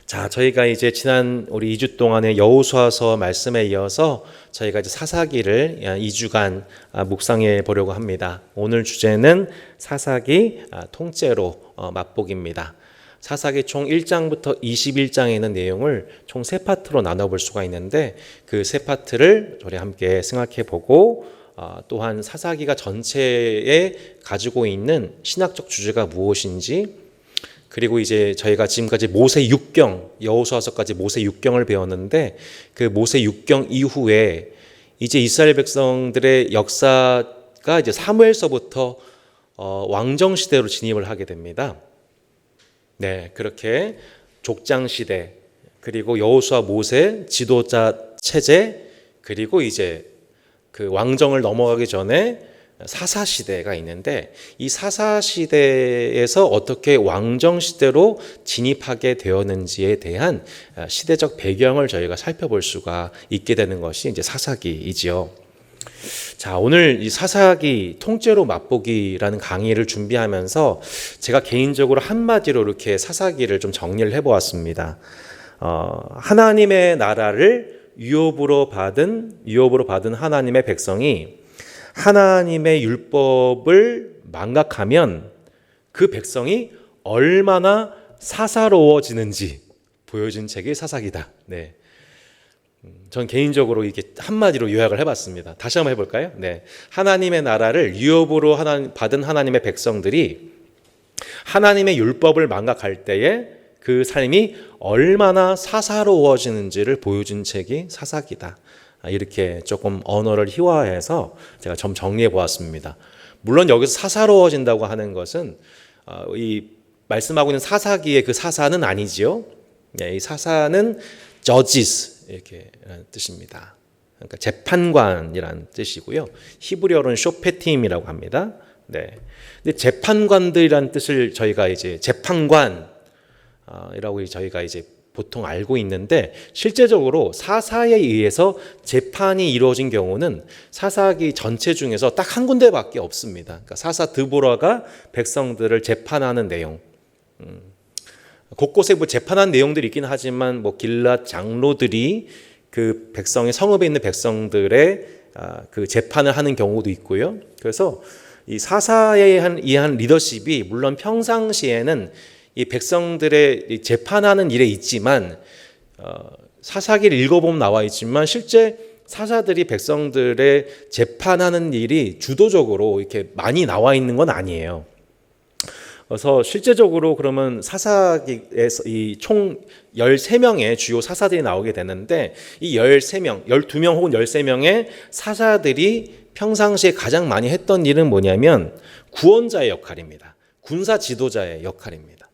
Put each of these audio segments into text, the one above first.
자, 저희가 이제 지난 우리 2주 동안의 여호수아서 말씀에 이어서 저희가 이제 사사기를 2주간 묵상해 보려고 합니다. 오늘 주제는 사사기 통째로 맛보기입니다. 사사기 총 1장부터 21장에 있는 내용을 총 3파트로 나눠볼 수가 있는데 그 3파트를 우리 함께 생각해 보고 또한 사사기가 전체에 가지고 있는 신학적 주제가 무엇인지, 그리고 이제 저희가 지금까지 모세 6경, 여호수아서까지 모세 6경을 배웠는데 그 모세 6경 이후에 이제 이스라엘 백성들의 역사가 이제 사무엘서부터 왕정 시대로 진입을 하게 됩니다. 네, 그렇게 족장 시대, 그리고 여호수아 모세 지도자 체제, 그리고 이제 그 왕정을 넘어가기 전에 사사시대가 있는데 이 사사시대에서 어떻게 왕정시대로 진입하게 되었는지에 대한 시대적 배경을 저희가 살펴볼 수가 있게 되는 것이 이제 사사기이지요. 자, 오늘 이 사사기 통째로 맛보기라는 강의를 준비하면서 제가 개인적으로 한마디로 이렇게 사사기를 좀 정리를 해보았습니다. 하나님의 나라를 유업으로 받은 하나님의 백성이 하나님의 율법을 망각하면 그 백성이 얼마나 사사로워지는지 보여준 책이 사사기다. 네. 전 개인적으로 이렇게 한마디로 요약을 해봤습니다. 다시 한번 해볼까요? 네. 하나님의 나라를 유업으로 받은 하나님의 백성들이 하나님의 율법을 망각할 때에 그 삶이 얼마나 사사로워지는지를 보여준 책이 사사기다. 이렇게 조금 언어를 희화해서 제가 좀 정리해 보았습니다. 물론 여기서 사사로워진다고 하는 것은 이 말씀하고 있는 사사기의 그 사사는 아니지요. 네, 이 사사는 judges 이렇게 뜻입니다. 그러니까 재판관이라는 뜻이고요. 히브리어로는 쇼페팀이라고 합니다. 네. 근데 재판관들이라는 뜻을 저희가 이제 재판관이라고 저희가 이제 보통 알고 있는데 실제적으로 사사에 의해서 재판이 이루어진 경우는 사사기 전체 중에서 딱 한 군데밖에 없습니다. 그러니까 사사 드보라가 백성들을 재판하는 내용, 곳곳에 뭐 재판한 내용들이 있긴 하지만 뭐 길랏 장로들이 그 백성의 성읍에 있는 백성들의 그 재판을 하는 경우도 있고요. 그래서 이 사사에 의한 리더십이 물론 평상시에는 이 백성들의 재판하는 일에 있지만 사사기를 읽어보면 나와 있지만 실제 사사들이 백성들의 재판하는 일이 주도적으로 이렇게 많이 나와 있는 건 아니에요. 그래서 실제적으로 그러면 사사기에서 이 총 13명의 주요 사사들이 나오게 되는데 이 13명, 12명 혹은 13명의 사사들이 평상시에 가장 많이 했던 일은 뭐냐면 구원자의 역할입니다. 군사 지도자의 역할입니다.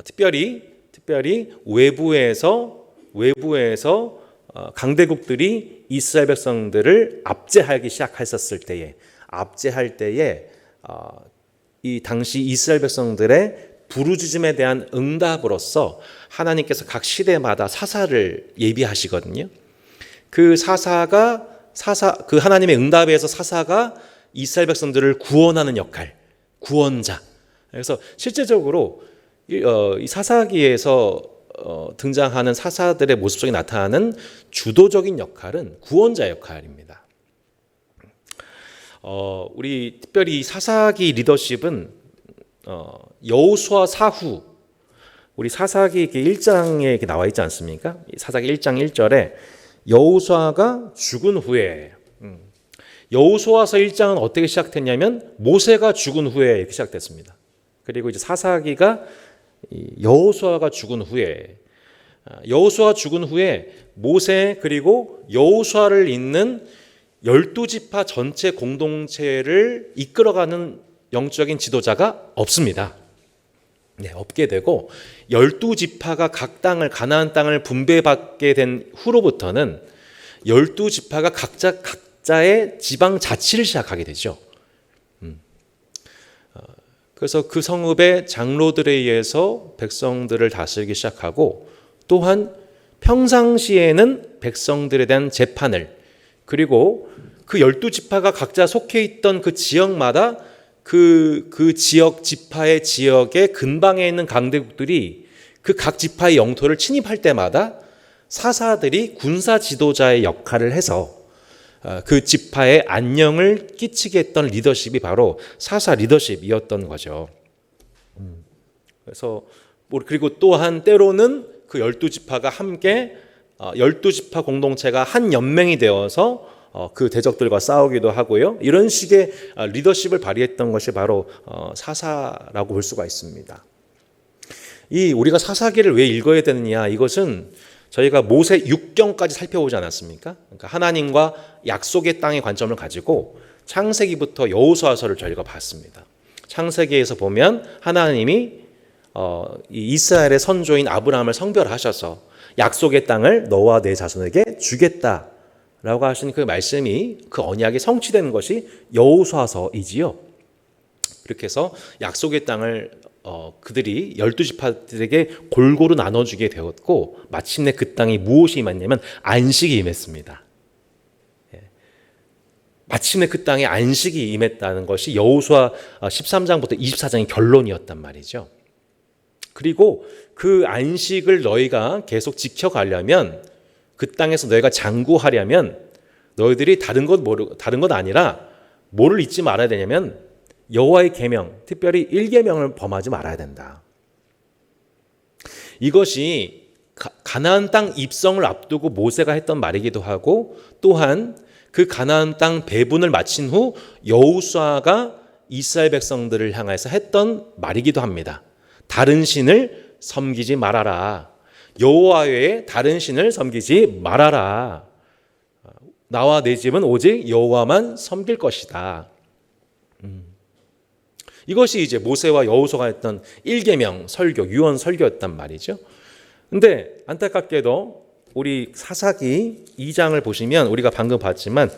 특별히 외부에서 강대국들이 이스라엘 백성들을 압제하기 시작했었을 때에 이 당시 이스라엘 백성들의 부르짖음에 대한 응답으로서 하나님께서 각 시대마다 사사를 예비하시거든요. 그 하나님의 응답에 의해서 사사가 이스라엘 백성들을 구원하는 역할, 구원자. 그래서 실제적으로 이 사사기에서 등장하는 사사들의 모습 속에 나타나는 주도적인 역할은 구원자 역할입니다. 우리 특별히 사사기 리더십은 여호수아 사후, 우리 사사기 1장에 이렇게 나와 있지 않습니까? 사사기 1장 1절에 여호수아가 죽은 후에, 여호수아서 1장은 어떻게 시작됐냐면 모세가 죽은 후에 이렇게 시작됐습니다. 그리고 이제 사사기가 여호수아가 죽은 후에 모세 그리고 여호수아를 잇는 12지파 전체 공동체를 이끌어가는 영적인 지도자가 없습니다. 네, 없게 되고 12지파가 각 땅을 가나안 땅을 분배받게 된 후로부터는 12지파가 각자의 지방 자치를 시작하게 되죠. 그래서 그 성읍의 장로들에 의해서 백성들을 다스리기 시작하고 또한 평상시에는 백성들에 대한 재판을, 그리고 그 12지파가 각자 속해 있던 그 지역마다 그 지역 지파의 지역에 근방에 있는 강대국들이 그 각 지파의 영토를 침입할 때마다 사사들이 군사 지도자의 역할을 해서 그 지파의 안녕을 끼치게 했던 리더십이 바로 사사 리더십이었던 거죠. 그래서 그리고 또한 때로는 그 12지파가 함께 12지파 공동체가 한 연맹이 되어서 그 대적들과 싸우기도 하고요. 이런 식의 리더십을 발휘했던 것이 바로 사사라고 볼 수가 있습니다. 우리가 사사기를 왜 읽어야 되느냐, 이것은 저희가 모세 6경까지 살펴보지 않았습니까? 그러니까 하나님과 약속의 땅의 관점을 가지고 창세기부터 여호수아서를 저희가 봤습니다. 창세기에서 보면 하나님이 이스라엘의 선조인 아브라함을 성별하셔서 약속의 땅을 너와 내 자손에게 주겠다라고 하신 그 말씀이, 그 언약이 성취되는 것이 여호수아서이지요. 그렇게 해서 약속의 땅을 그들이 12지파들에게 골고루 나눠주게 되었고, 마침내 그 땅이 무엇이 임했냐면 안식이 임했습니다. 마침내 그 땅에 안식이 임했다는 것이 여호수아 13장부터 24장의 결론이었단 말이죠. 그리고 그 안식을 너희가 계속 지켜가려면, 그 땅에서 너희가 장구하려면 너희들이 다른 것 아니라 뭐를 잊지 말아야 되냐면 여호와의 계명, 특별히 1계명을 범하지 말아야 된다. 이것이 가나안 땅 입성을 앞두고 모세가 했던 말이기도 하고, 또한 그 가나안 땅 배분을 마친 후 여호수아가 이스라엘 백성들을 향해서 했던 말이기도 합니다. 다른 신을 섬기지 말아라. 여호와 외에 다른 신을 섬기지 말아라. 나와 내 집은 오직 여호와만 섬길 것이다. 이것이 이제 모세와 여호수아가 했던 1계명 설교, 유언 설교였단 말이죠. 근데 안타깝게도 우리 사사기 2장을 보시면 우리가 방금 봤지만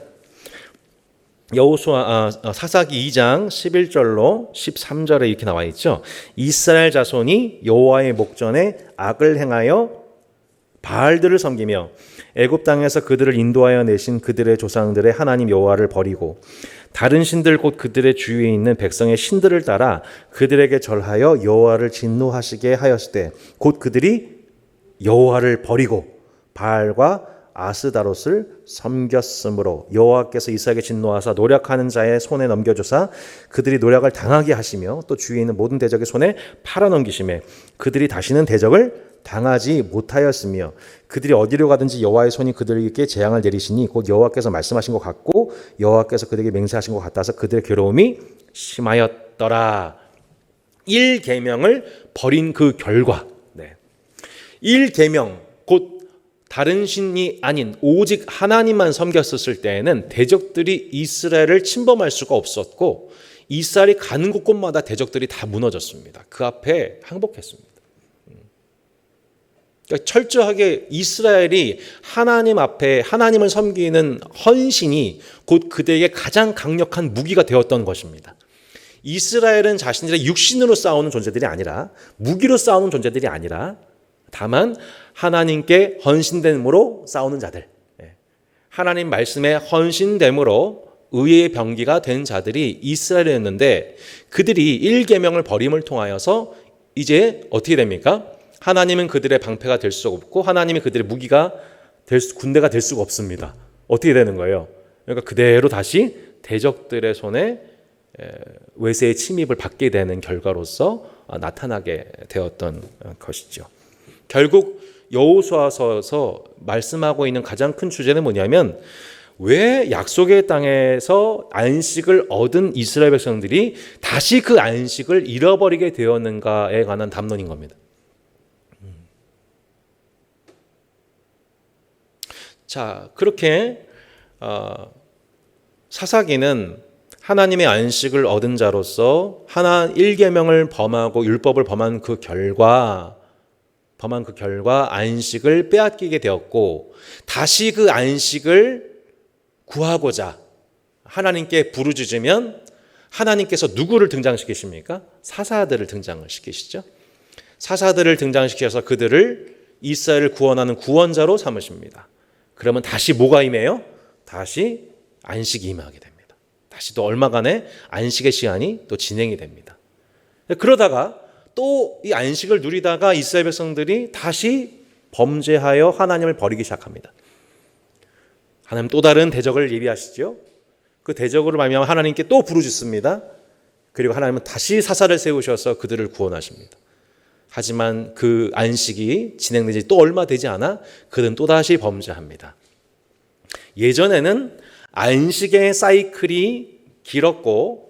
사사기 2장 11절로 13절에 이렇게 나와 있죠. 이스라엘 자손이 여호와의 목전에 악을 행하여 바알들을 섬기며 애굽 땅에서 그들을 인도하여 내신 그들의 조상들의 하나님 여호와를 버리고 다른 신들 곧 그들의 주위에 있는 백성의 신들을 따라 그들에게 절하여 여호와를 진노하시게 하였으되 곧 그들이 여호와를 버리고 바알과 아스다롯을 섬겼으므로 여호와께서 이스라엘에게 진노하사 노력하는 자의 손에 넘겨주사 그들이 노력을 당하게 하시며 또 주위에 있는 모든 대적의 손에 팔아넘기시매 그들이 다시는 대적을 당하지 못하였으며 그들이 어디로 가든지 여호와의 손이 그들에게 재앙을 내리시니 곧 여호와께서 말씀하신 것 같고 여호와께서 그들에게 맹세하신 것 같아서 그들의 괴로움이 심하였더라. 1계명을 버린 그 결과, 1계명 곧 다른 신이 아닌 오직 하나님만 섬겼었을 때에는 대적들이 이스라엘을 침범할 수가 없었고 이스라엘이 가는 곳곳마다 대적들이 다 무너졌습니다. 그 앞에 항복했습니다. 그러니까 철저하게 이스라엘이 하나님 앞에 하나님을 섬기는 헌신이 곧 그들에게 가장 강력한 무기가 되었던 것입니다. 이스라엘은 자신들의 육신으로 싸우는 존재들이 아니라, 무기로 싸우는 존재들이 아니라 다만 하나님께 헌신됨으로 싸우는 자들, 하나님 말씀에 헌신됨으로 의의 병기가 된 자들이 이스라엘이었는데 그들이 1계명을 버림을 통하여서 이제 어떻게 됩니까? 하나님은 그들의 방패가 될 수 없고 하나님이 그들의 무기가 군대가 될 수가 없습니다. 어떻게 되는 거예요? 그러니까 그대로 다시 대적들의 손에 외세의 침입을 받게 되는 결과로서 나타나게 되었던 것이죠. 결국 여호수아서에서 말씀하고 있는 가장 큰 주제는 뭐냐면 왜 약속의 땅에서 안식을 얻은 이스라엘 백성들이 다시 그 안식을 잃어버리게 되었는가에 관한 담론인 겁니다. 자, 그렇게 사사기는 하나님의 안식을 얻은 자로서 1계명을 범하고 율법을 범한 그 결과 안식을 빼앗기게 되었고 다시 그 안식을 구하고자 하나님께 부르짖으면 하나님께서 누구를 등장시키십니까? 사사들을 등장을 시키시죠. 사사들을 등장시켜서 그들을 이스라엘을 구원하는 구원자로 삼으십니다. 그러면 다시 뭐가 임해요? 다시 안식이 임하게 됩니다. 다시 또 얼마간의 안식의 시간이 또 진행이 됩니다. 그러다가 또 이 안식을 누리다가 이스라엘 백성들이 다시 범죄하여 하나님을 버리기 시작합니다. 하나님 또 다른 대적을 예비하시죠. 그 대적으로 말미암아 하나님께 또 부르짖습니다. 그리고 하나님은 다시 사사를 세우셔서 그들을 구원하십니다. 하지만 그 안식이 진행되지 또 얼마 되지 않아 그들은 또다시 범죄합니다. 예전에는 안식의 사이클이 길었고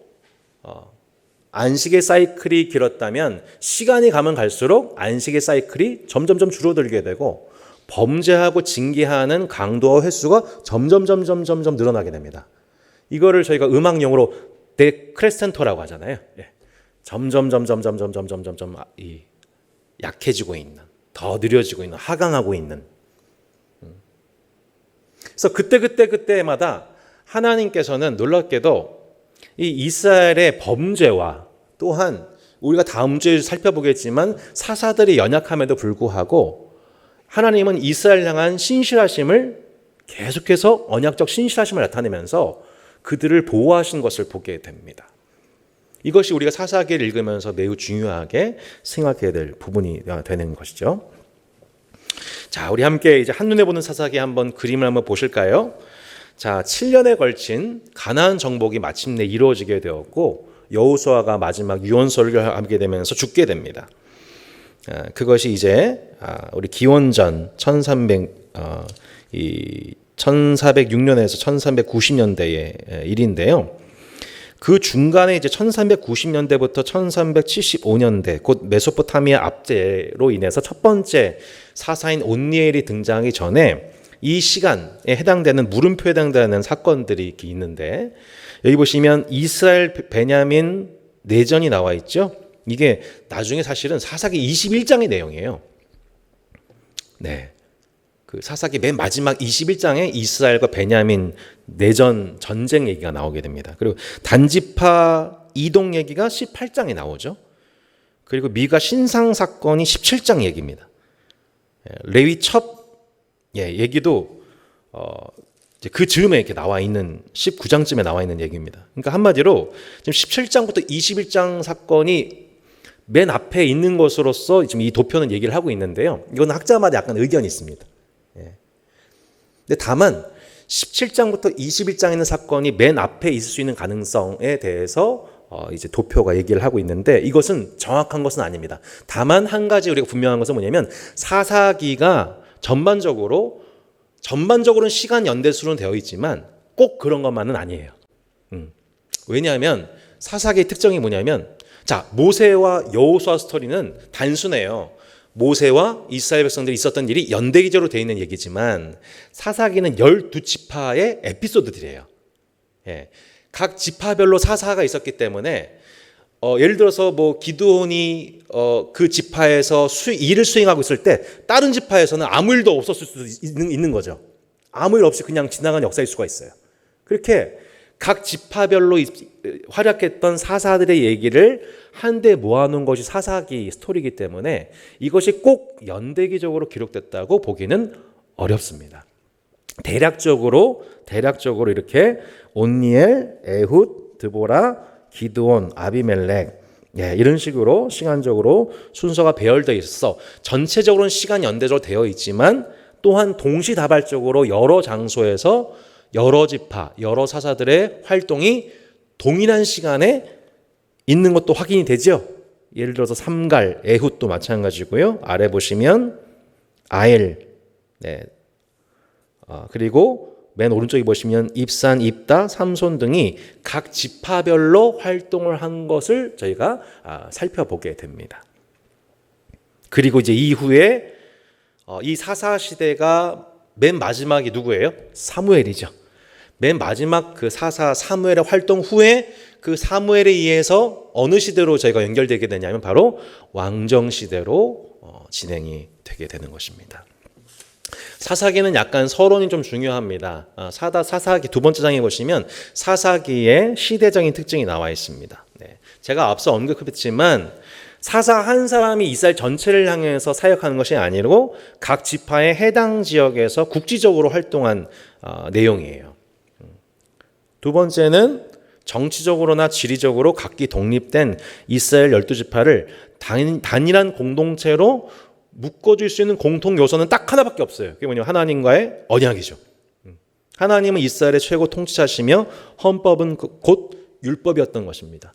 안식의 사이클이 길었다면 시간이 가면 갈수록 안식의 사이클이 점점점 줄어들게 되고 범죄하고 징계하는 강도와 횟수가 점점 늘어나게 됩니다. 이거를 저희가 음악용어로 데크레센토라고 하잖아요. 점점 약해지고 있는, 더 느려지고 있는, 하강하고 있는. 그래서 그때마다 하나님께서는 놀랍게도 이 이스라엘의 범죄와 또한 우리가 다음 주에 살펴보겠지만 사사들의 연약함에도 불구하고 하나님은 이스라엘 향한 신실하심을 계속해서 언약적 신실하심을 나타내면서 그들을 보호하신 것을 보게 됩니다. 이것이 우리가 사사기를 읽으면서 매우 중요하게 생각해야 될 부분이 되는 것이죠. 자, 우리 함께 이제 한눈에 보는 사사기 한번 그림을 한번 보실까요? 자, 7년에 걸친 가나안 정복이 마침내 이루어지게 되었고 여호수아가 마지막 유언설을 하게 되면서 죽게 됩니다. 그것이 이제 우리 기원전 1406년에서 1390년대의 일인데요. 그 중간에 이제 1390년대부터 1375년대 곧 메소포타미아 압제로 인해서 첫 번째 사사인 온니엘이 등장하기 전에 이 시간에 해당되는 물음표에 해당되는 사건들이 이렇게 있는데 여기 보시면 이스라엘 베냐민 내전이 나와 있죠. 이게 나중에 사실은 사사기 21장의 내용이에요. 네. 그 사사기 맨 마지막 21장에 이스라엘과 베냐민 내전 전쟁 얘기가 나오게 됩니다. 그리고 단지파 이동 얘기가 18장에 나오죠. 그리고 미가 신상 사건이 17장 얘기입니다. 레위 첩 얘기도 이제 그 즈음에 이렇게 나와 있는 19장쯤에 나와 있는 얘기입니다. 그러니까 한마디로 지금 17장부터 21장 사건이 맨 앞에 있는 것으로서 지금 이 도표는 얘기를 하고 있는데요. 이건 학자마다 약간 의견이 있습니다. 근데 다만 17장부터 21장에 있는 사건이 맨 앞에 있을 수 있는 가능성에 대해서 이제 도표가 얘기를 하고 있는데 이것은 정확한 것은 아닙니다. 다만 한 가지 우리가 분명한 것은 뭐냐면 사사기가 전반적으로는 시간 연대수로는 되어 있지만 꼭 그런 것만은 아니에요. 왜냐하면 사사기의 특징이 뭐냐면 자, 모세와 여호수아 스토리는 단순해요. 모세와 이스라엘 백성들이 있었던 일이 연대기적으로 되어 있는 얘기지만 사사기는 12지파의 에피소드들이에요. 각 지파별로 사사가 있었기 때문에 예를 들어서 뭐 기드온이 그 지파에서 일을 수행하고 있을 때 다른 지파에서는 아무 일도 없었을 수도 있는 거죠. 아무 일 없이 그냥 지나간 역사일 수가 있어요. 그렇게 각 지파별로 활약했던 사사들의 얘기를 한데 모아놓은 것이 사사기 스토리이기 때문에 이것이 꼭 연대기적으로 기록됐다고 보기는 어렵습니다. 대략적으로 이렇게 온니엘, 에훗, 드보라, 기드온, 아비멜렉 이런 식으로 시간적으로 순서가 배열되어 있어서 전체적으로는 시간 연대적으로 되어 있지만 또한 동시다발적으로 여러 장소에서 여러 지파, 여러 사사들의 활동이 동일한 시간에 있는 것도 확인이 되죠. 예를 들어서 삼갈, 에훗도 마찬가지고요. 아래 보시면 아엘, 그리고 맨 오른쪽에 보시면 입산, 입다, 삼손 등이 각 지파별로 활동을 한 것을 저희가 살펴보게 됩니다. 그리고 이제 이후에 이 사사 시대가 맨 마지막이 누구예요? 사무엘이죠. 맨 마지막 그 사사 사무엘의 활동 후에 그 사무엘에 의해서 어느 시대로 저희가 연결되게 되냐면 바로 왕정 시대로 진행이 되게 되는 것입니다. 사사기는 약간 서론이 좀 중요합니다. 사사기 두 번째 장에 보시면 사사기의 시대적인 특징이 나와 있습니다. 제가 앞서 언급했지만 사사 한 사람이 이스라엘 전체를 향해서 사역하는 것이 아니고 각 지파의 해당 지역에서 국지적으로 활동한 내용이에요. 두 번째는 정치적으로나 지리적으로 각기 독립된 이스라엘 12지파를 단일한 공동체로 묶어줄 수 있는 공통 요소는 딱 하나밖에 없어요. 그게 뭐냐면 하나님과의 언약이죠. 하나님은 이스라엘의 최고 통치자시며 헌법은 곧 율법이었던 것입니다.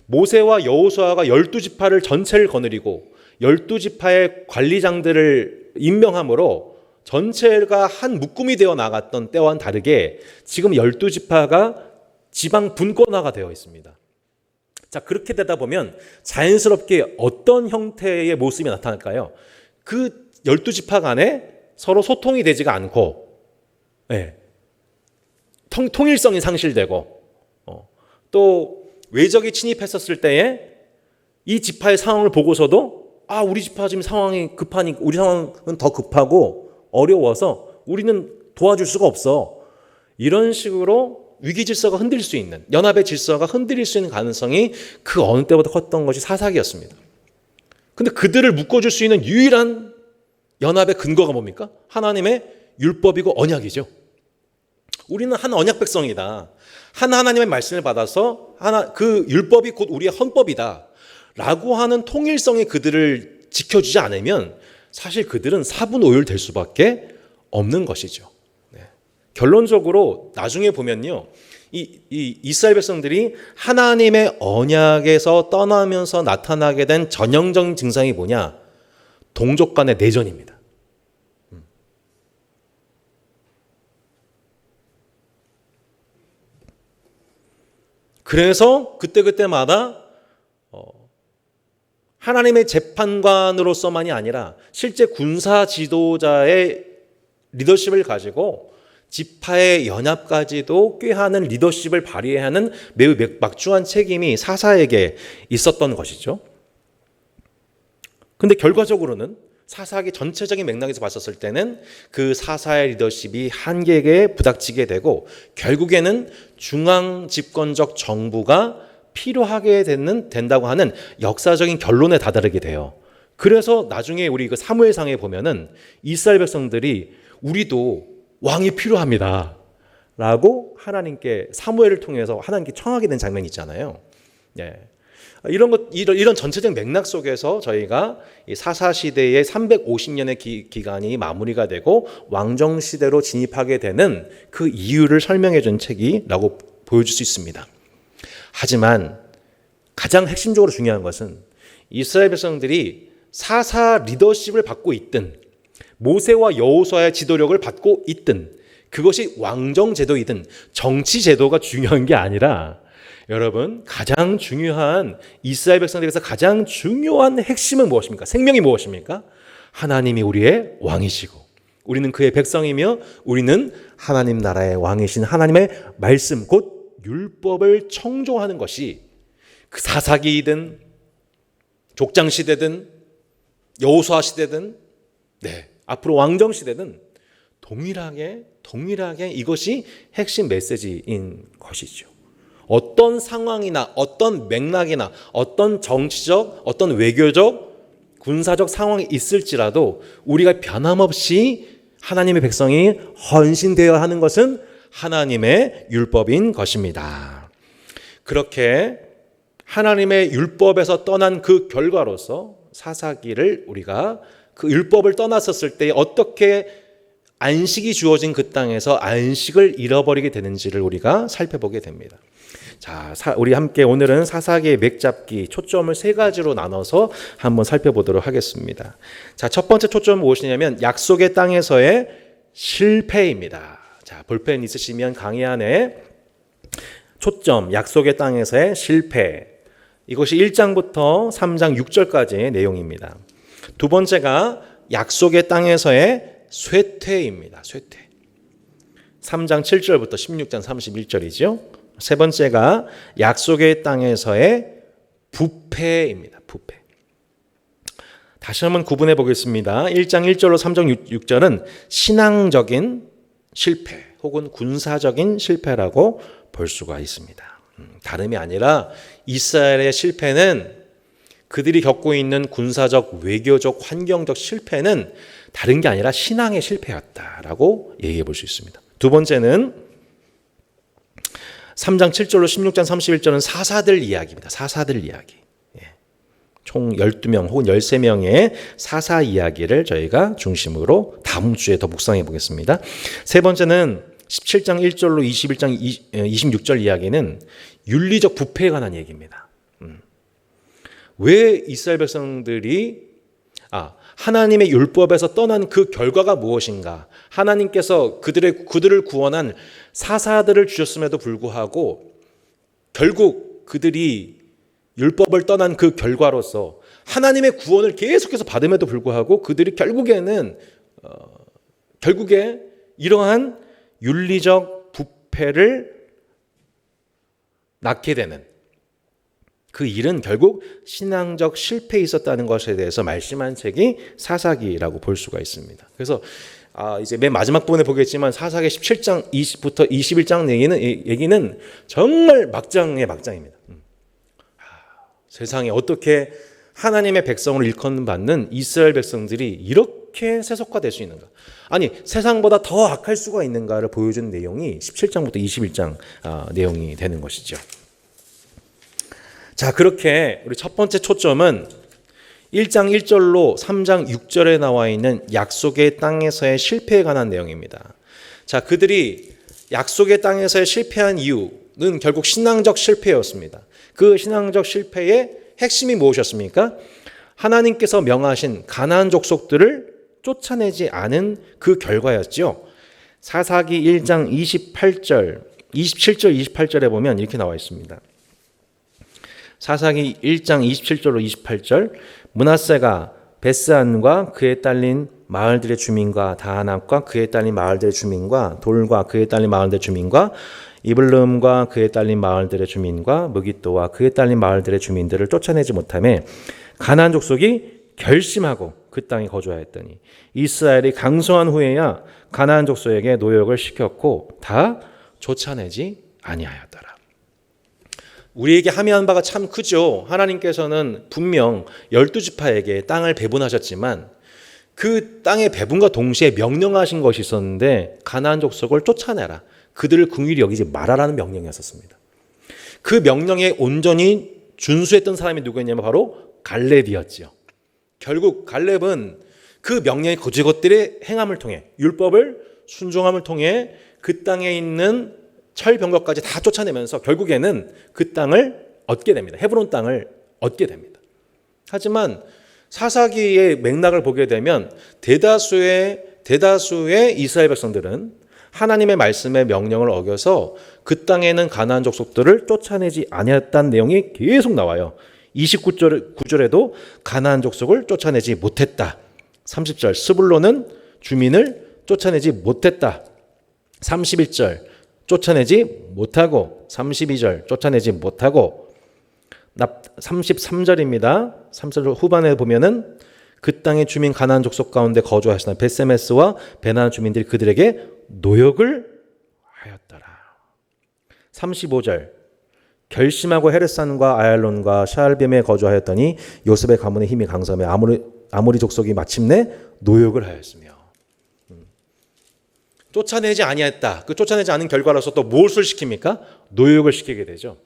모세와 여호수아가 12지파를 전체를 거느리고 12지파의 관리장들을 임명함으로 전체가 한 묶음이 되어 나갔던 때와는 다르게 지금 12지파가 지방 분권화가 되어 있습니다. 자, 그렇게 되다 보면 자연스럽게 어떤 형태의 모습이 나타날까요? 그 12지파 간에 서로 소통이 되지가 않고, 통일성이 상실되고, 또 외적이 침입했었을 때에 이 지파의 상황을 보고서도 우리 지파 지금 상황이 급하니까 우리 상황은 더 급하고 어려워서 우리는 도와줄 수가 없어. 이런 식으로 위기 질서가 흔들릴 수 있는, 연합의 질서가 흔들릴 수 있는 가능성이 그 어느 때보다 컸던 것이 사사기였습니다. 근데 그들을 묶어줄 수 있는 유일한 연합의 근거가 뭡니까? 하나님의 율법이고 언약이죠. 우리는 한 언약 백성이다. 한 하나님의 말씀을 받아서 그 율법이 곧 우리의 헌법이다 라고 하는 통일성이 그들을 지켜주지 않으면 사실 그들은 사분오율될 수밖에 없는 것이죠. 결론적으로 나중에 보면요, 이 이스라엘 백성들이 하나님의 언약에서 떠나면서 나타나게 된 전형적인 증상이 뭐냐? 동족 간의 내전입니다. 그래서 그때마다 하나님의 재판관으로서만이 아니라 실제 군사 지도자의 리더십을 가지고 지파의 연합까지도 꾀하는 리더십을 발휘하는 매우 막중한 책임이 사사에게 있었던 것이죠. 근데 결과적으로는 사사기 전체적인 맥락에서 봤었을 때는 그 사사의 리더십이 한계에 부닥치게 되고 결국에는 중앙 집권적 정부가 필요하게 된다고 하는 역사적인 결론에 다다르게 돼요. 그래서 나중에 우리 그 사무엘상에 보면은 이스라엘 백성들이 우리도 왕이 필요합니다 라고 하나님께 사무엘을 통해서 하나님께 청하게 된 장면이 있잖아요. 이런 전체적 맥락 속에서 저희가 사사 시대의 350년의 기간이 마무리가 되고 왕정 시대로 진입하게 되는 그 이유를 설명해 준 책이라고 보여줄 수 있습니다. 하지만 가장 핵심적으로 중요한 것은 이스라엘 백성들이 사사 리더십을 받고 있든 모세와 여호수아의 지도력을 받고 있든 그것이 왕정 제도이든 정치 제도가 중요한 게 아니라 여러분, 가장 중요한 이스라엘 백성들에게서 가장 중요한 핵심은 무엇입니까? 생명이 무엇입니까? 하나님이 우리의 왕이시고 우리는 그의 백성이며 우리는 하나님 나라의 왕이신 하나님의 말씀 곧 율법을 청종하는 것이 그 사사기이든 족장 시대든 여호수아 시대든 앞으로 왕정 시대든 동일하게 이것이 핵심 메시지인 것이죠. 어떤 상황이나 어떤 맥락이나 어떤 정치적, 어떤 외교적, 군사적 상황이 있을지라도 우리가 변함없이 하나님의 백성이 헌신되어야 하는 것은 하나님의 율법인 것입니다. 그렇게 하나님의 율법에서 떠난 그 결과로서 사사기를 우리가 그 율법을 떠났었을 때 어떻게 안식이 주어진 그 땅에서 안식을 잃어버리게 되는지를 우리가 살펴보게 됩니다. 자, 우리 함께 오늘은 사사기의 맥잡기 초점을 세 가지로 나눠서 한번 살펴보도록 하겠습니다. 자, 첫 번째 초점은 무엇이냐면 약속의 땅에서의 실패입니다. 자, 볼펜 있으시면 강의 안에 초점, 약속의 땅에서의 실패. 이것이 1장부터 3장 6절까지의 내용입니다. 두 번째가 약속의 땅에서의 쇠퇴입니다. 쇠퇴. 3장 7절부터 16장 31절이죠. 세 번째가 약속의 땅에서의 부패입니다. 부패. 다시 한번 구분해 보겠습니다. 1장 1절로 3장 6절은 신앙적인 실패 혹은 군사적인 실패라고 볼 수가 있습니다. 다름이 아니라 이스라엘의 실패는 그들이 겪고 있는 군사적, 외교적, 환경적 실패는 다른 게 아니라 신앙의 실패였다라고 얘기해 볼 수 있습니다. 두 번째는 3장 7절로 16장 31절은 사사들 이야기입니다. 사사들 이야기. 총 12명 혹은 13명의 사사 이야기를 저희가 중심으로 다음 주에 더 묵상해 보겠습니다. 세 번째는 17장 1절로 21장 26절 이야기는 윤리적 부패에 관한 얘기입니다. 왜 이스라엘 백성들이 하나님의 율법에서 떠난 그 결과가 무엇인가? 하나님께서 그들을 구원한 사사들을 주셨음에도 불구하고 결국 그들이 율법을 떠난 그 결과로서 하나님의 구원을 계속해서 받음에도 불구하고 그들이 결국에 이러한 윤리적 부패를 낳게 되는 그 일은 결국 신앙적 실패에 있었다는 것에 대해서 말씀한 책이 사사기라고 볼 수가 있습니다. 그래서 이제 맨 마지막 부분에 보겠지만 사사기 17장 20부터 21장 얘기는 정말 막장의 막장입니다. 세상에 어떻게 하나님의 백성을 일컬받는 이스라엘 백성들이 이렇게 세속화될 수 있는가? 아니 세상보다 더 악할 수가 있는가를 보여준 내용이 17장부터 21장 내용이 되는 것이죠. 자, 그렇게 우리 첫 번째 초점은 1장 1절로 3장 6절에 나와 있는 약속의 땅에서의 실패에 관한 내용입니다. 자, 그들이 약속의 땅에서의 실패한 이유는 결국 신앙적 실패였습니다. 그 신앙적 실패의 핵심이 무엇이었습니까? 하나님께서 명하신 가나안 족속들을 쫓아내지 않은 그 결과였죠. 사사기 1장 27절 28절에 보면 이렇게 나와 있습니다. 사사기 1장 27절로 28절 므낫세가 베스안과 그에 딸린 마을들의 주민과 다하납과 그에 딸린 마을들의 주민과 돌과 그에 딸린 마을들의 주민과 이블름과 그에 딸린 마을들의 주민과 무깃도와 그에 딸린 마을들의 주민들을 쫓아내지 못하며 가나안 족속이 결심하고 그 땅에 거주하였더니 이스라엘이 강성한 후에야 가나안 족속에게 노역을 시켰고 다 쫓아내지 아니하였더라. 우리에게 함의한 바가 참 크죠. 하나님께서는 분명 12지파에게 땅을 배분하셨지만 그 땅의 배분과 동시에 명령하신 것이 있었는데 가나안 족속을 쫓아내라. 그들을 긍휼히 여기지 말아라는 명령이었습니다. 그 명령에 온전히 준수했던 사람이 누구였냐면 바로 갈렙이었지요. 결국 갈렙은 그 명령의 그것들의 행함을 통해 율법을 순종함을 통해 그 땅에 있는 철병거까지 다 쫓아내면서 결국에는 그 땅을 얻게 됩니다. 헤브론 땅을 얻게 됩니다. 하지만 사사기의 맥락을 보게 되면 대다수의 이스라엘 백성들은 하나님의 말씀의 명령을 어겨서 그 땅에는 가나안 족속들을 쫓아내지 아니했다는 내용이 계속 나와요. 29절에도 가나안 족속을 쫓아내지 못했다. 30절 스불론은 주민을 쫓아내지 못했다. 31절 쫓아내지 못하고 32절 쫓아내지 못하고 33절입니다. 3절 후반에 보면은 그 땅의 주민 가나안 족속 가운데 거주하시는 베세메스와 베나안 주민들이 그들에게 노역을 하였더라. 35절 결심하고 헤르산과 아얄론과 샤알빔에 거주하였더니 요셉의 가문의 힘이 강성해 아모리 족속이 마침내 노역을 하였으며 쫓아내지 아니했다. 그 쫓아내지 않은 결과로서 또 무엇을 시킵니까? 노역을 시키게 되죠.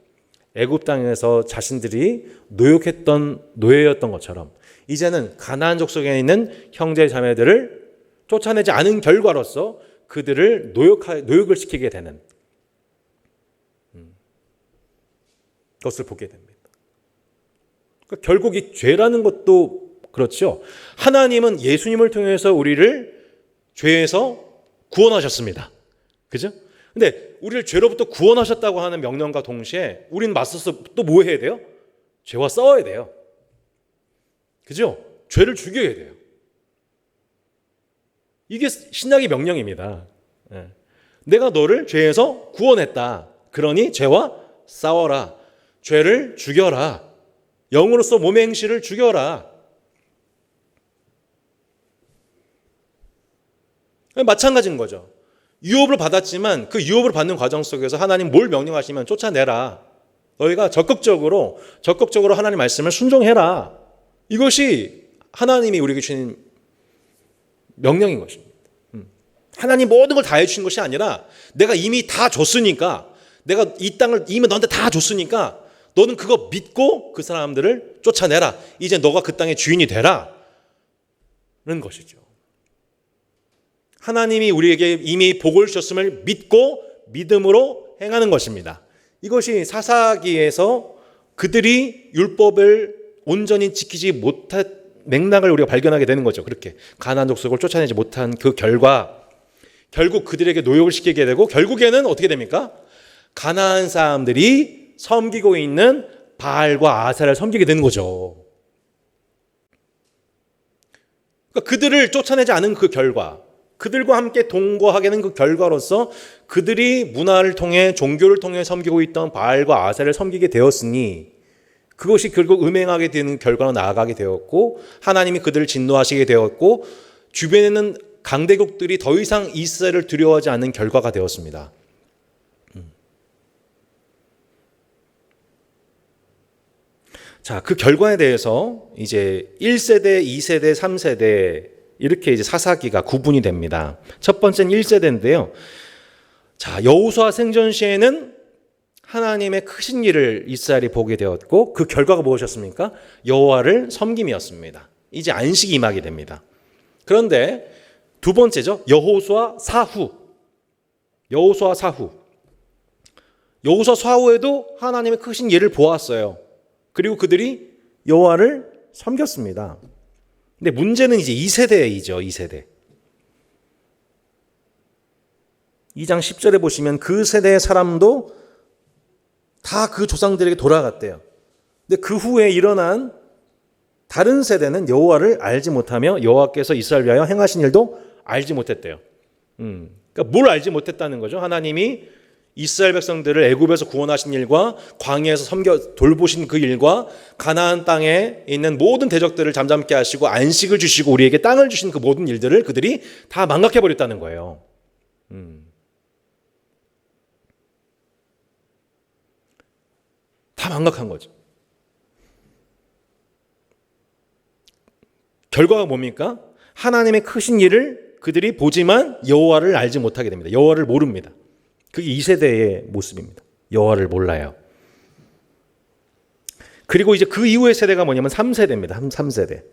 애굽 땅에서 자신들이 노예였던 것처럼 이제는 가나안 족속에 있는 형제 자매들을 쫓아내지 않은 결과로서 그들을 노역을 시키게 되는 것을 보게 됩니다. 그러니까 결국 이 죄라는 것도 그렇죠. 하나님은 예수님을 통해서 우리를 죄에서 구원하셨습니다. 그죠? 근데 우리를 죄로부터 구원하셨다고 하는 명령과 동시에 우리는 맞서서 또 뭐 해야 돼요? 죄와 싸워야 돼요. 그죠? 죄를 죽여야 돼요. 이게 신약의 명령입니다. 내가 너를 죄에서 구원했다. 그러니 죄와 싸워라. 죄를 죽여라. 영으로서 몸의 행실을 죽여라. 마찬가지인 거죠. 유업을 받았지만 그 유업을 받는 과정 속에서 하나님 뭘 명령하시면 쫓아내라. 너희가 적극적으로 하나님 말씀을 순종해라. 이것이 하나님이 우리에게 주신 명령인 것입니다. 하나님 모든 걸 다 해주신 것이 아니라 내가 이미 다 줬으니까 내가 이 땅을 이미 너한테 다 줬으니까 너는 그거 믿고 그 사람들을 쫓아내라. 이제 너가 그 땅의 주인이 되라. 는 것이죠. 하나님이 우리에게 이미 복을 주셨음을 믿고 믿음으로 행하는 것입니다. 이것이 사사기에서 그들이 율법을 온전히 지키지 못한 맥락을 우리가 발견하게 되는 거죠. 그렇게 가나안 족속을 쫓아내지 못한 그 결과 결국 그들에게 노역을 시키게 되고 결국에는 어떻게 됩니까? 가나안 사람들이 섬기고 있는 바알과 아세라를 섬기게 되는 거죠. 그러니까 그들을 쫓아내지 않은 그 결과, 그들과 함께 동거하게 된 그 결과로서 그들이 문화를 통해 종교를 통해 섬기고 있던 바알과 아세라를 섬기게 되었으니 그것이 결국 음행하게 되는 결과로 나아가게 되었고 하나님이 그들을 진노하시게 되었고 주변에는 강대국들이 더 이상 이스라엘을 두려워하지 않는 결과가 되었습니다. 자, 그 결과에 대해서 이제 1세대, 2세대, 3세대 이렇게 이제 사사기가 구분이 됩니다. 첫 번째는 1세대인데요. 자, 여호수아 생전 시에는 하나님의 크신 일을 이스라엘이 보게 되었고 그 결과가 무엇이었습니까? 여호와를 섬김이었습니다. 이제 안식이 임하게 됩니다. 그런데 두 번째죠. 여호수아 사후. 여호수아 사후에도 하나님의 크신 일을 보았어요. 그리고 그들이 여호와를 섬겼습니다. 근데 문제는 이제 2세대이죠. 2세대. 2장 10절에 보시면 그 세대의 사람도 다 그 조상들에게 돌아갔대요. 근데 그 후에 일어난 다른 세대는 여호와를 알지 못하며 여호와께서 이스라엘 위하여 행하신 일도 알지 못했대요. 그러니까 뭘 알지 못했다는 거죠? 하나님이 이스라엘 백성들을 애굽에서 구원하신 일과 광야에서 돌보신 그 일과 가나안 땅에 있는 모든 대적들을 잠잠케 하시고 안식을 주시고 우리에게 땅을 주신 그 모든 일들을 그들이 다 망각해 버렸다는 거예요. 다 망각한 거죠. 결과가 뭡니까? 하나님의 크신 일을 그들이 보지만 여호와를 알지 못하게 됩니다. 여호와를 모릅니다. 그게 2세대의 모습입니다. 여호와를 몰라요. 그리고 이제 그 이후의 세대가 뭐냐면 3세대입니다. 3세대.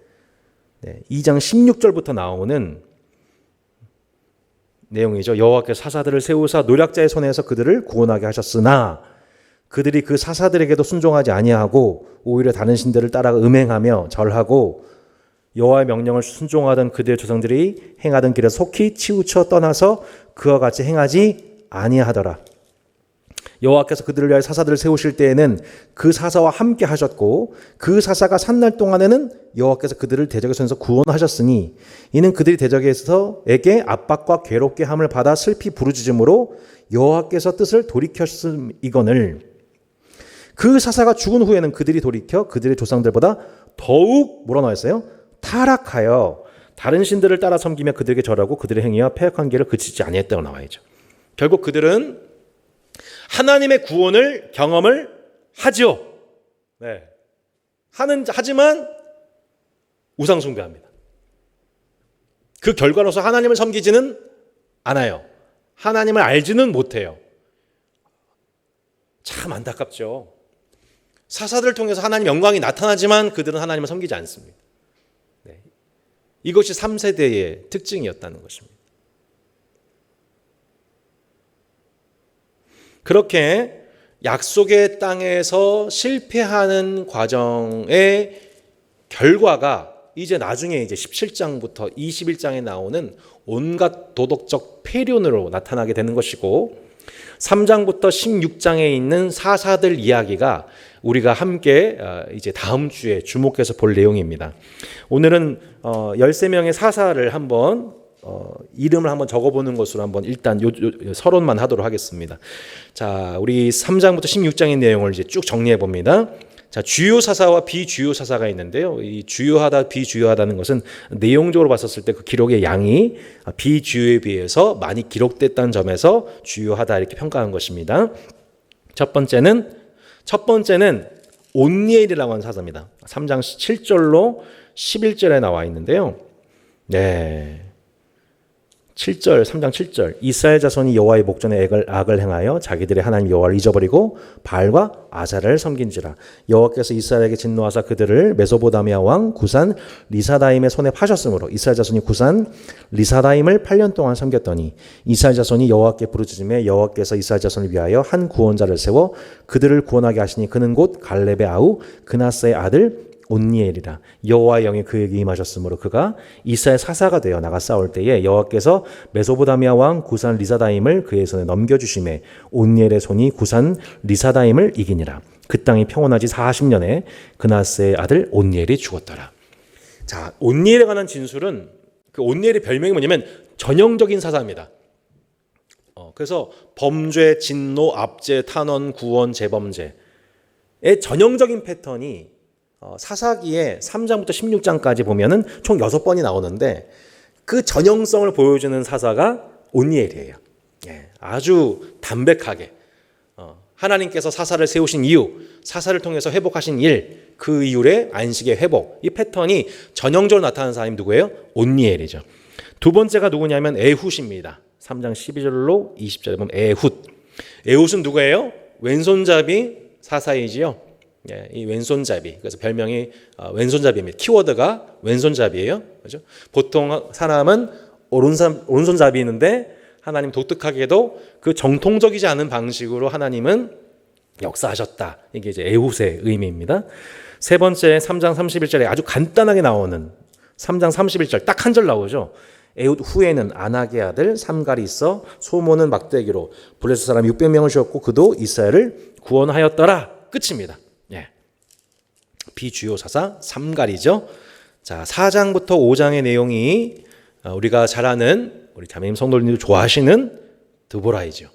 2장 16절부터 나오는 내용이죠. 여호와께서 사사들을 세우사 노략자의 손에서 그들을 구원하게 하셨으나 그들이 그 사사들에게도 순종하지 아니하고 오히려 다른 신들을 따라 음행하며 절하고 여호와의 명령을 순종하던 그들의 조상들이 행하던 길에 속히 치우쳐 떠나서 그와 같이 행하지 아니하더라. 여호와께서 그들을 위하여 사사들을 세우실 때에는 그 사사와 함께 하셨고 그 사사가 산 날 동안에는 여호와께서 그들을 대적의 손에서 구원하셨으니 이는 그들이 대적에게 압박과 괴롭게 함을 받아 슬피 부르짖음으로 여호와께서 뜻을 돌이켰음이거늘 그 사사가 죽은 후에는 그들이 돌이켜 그들의 조상들보다 더욱 뭐라 나왔어요? 타락하여 다른 신들을 따라 섬기며 그들에게 절하고 그들의 행위와 패역한 길을 그치지 아니했다고 나와야죠. 결국 그들은 하나님의 구원을 경험을 하죠. 하지만 우상 숭배합니다. 그 결과로서 하나님을 섬기지는 않아요. 하나님을 알지는 못해요. 참 안타깝죠. 사사들을 통해서 하나님 영광이 나타나지만 그들은 하나님을 섬기지 않습니다. 이것이 3세대의 특징이었다는 것입니다. 그렇게 약속의 땅에서 실패하는 과정의 결과가 이제 나중에 이제 17장부터 21장에 나오는 온갖 도덕적 폐륜으로 나타나게 되는 것이고 3장부터 16장에 있는 사사들 이야기가 우리가 함께 이제 다음 주에 주목해서 볼 내용입니다. 오늘은 13명의 사사를 한번 이름을 한번 적어보는 것으로 한번 일단 서론만 하도록 하겠습니다. 자, 우리 3장부터 16장의 내용을 이제 쭉 정리해 봅니다. 자, 주요 사사와 비주요 사사가 있는데요. 이 주요하다, 비주요하다는 것은 내용적으로 봤었을 때 그 기록의 양이 비주요에 비해서 많이 기록됐다는 점에서 주요하다 이렇게 평가한 것입니다. 첫 번째는 온니엘이라고 하는 사사입니다. 3장 7절로 11절에 나와 있는데요. 7절, 3장 7절. 이스라엘 자손이 여호와의 목전에 악을 행하여 자기들의 하나님 여호와를 잊어버리고 바알과 아사를 섬긴지라. 여호와께서 이스라엘에게 진노하사 그들을 메소보다미아 왕 구산 리사다임의 손에 파셨으므로 이스라엘 자손이 구산 리사다임을 8년 동안 섬겼더니 이스라엘 자손이 여호와께 부르짖음에 여호와께서 이스라엘 자손을 위하여 한 구원자를 세워 그들을 구원하게 하시니 그는 곧 갈렙의 아우 그나스의 아들 온니엘이라. 여호와의 영이 그에게 임하셨으므로 그가 이스라엘 사사가 되어 나가 싸울 때에 여호와께서 메소보다미아 왕 구산 리사다임을 그의 손에 넘겨주심에 온니엘의 손이 구산 리사다임을 이기니라. 그 땅이 평온하지 40년에 그나스의 아들 온니엘이 죽었더라. 자, 온니엘에 관한 진술은 그 온니엘의 별명이 뭐냐면 전형적인 사사입니다. 그래서 범죄, 진노, 압제, 탄원, 구원, 재범죄의 전형적인 패턴이 사사기의 3장부터 16장까지 보면은 총 6번이 나오는데 그 전형성을 보여주는 사사가 온니엘이에요. 아주 담백하게 하나님께서 사사를 세우신 이유, 사사를 통해서 회복하신 일, 그 이후에 안식의 회복, 이 패턴이 전형적으로 나타나는 사람이 누구예요? 온니엘이죠. 두 번째가 누구냐면 에훗입니다. 3장 12절로 20절에 보면 에훗. 에훗은 누구예요? 왼손잡이 사사이지요. 이 왼손잡이. 그래서 별명이 왼손잡이입니다. 키워드가 왼손잡이에요. 그렇죠? 보통 사람은 오른손잡이인데 하나님 독특하게도 그 정통적이지 않은 방식으로 하나님은 역사하셨다. 이게 이제 에훗의 의미입니다. 세 번째 3장 31절에 아주 간단하게 나오는 3장 31절 딱 한 절 나오죠. 에훗 후에는 아낙의 아들 삼갈이 있어 소모는 막대기로 블레셋 사람 600명을 주었고 그도 이스라엘을 구원하였더라. 끝입니다. 비주요 사사 삼갈이죠. 자, 4장부터 5장의 내용이 우리가 잘 아는 우리 자매님 성도님들 좋아하시는 드보라이죠.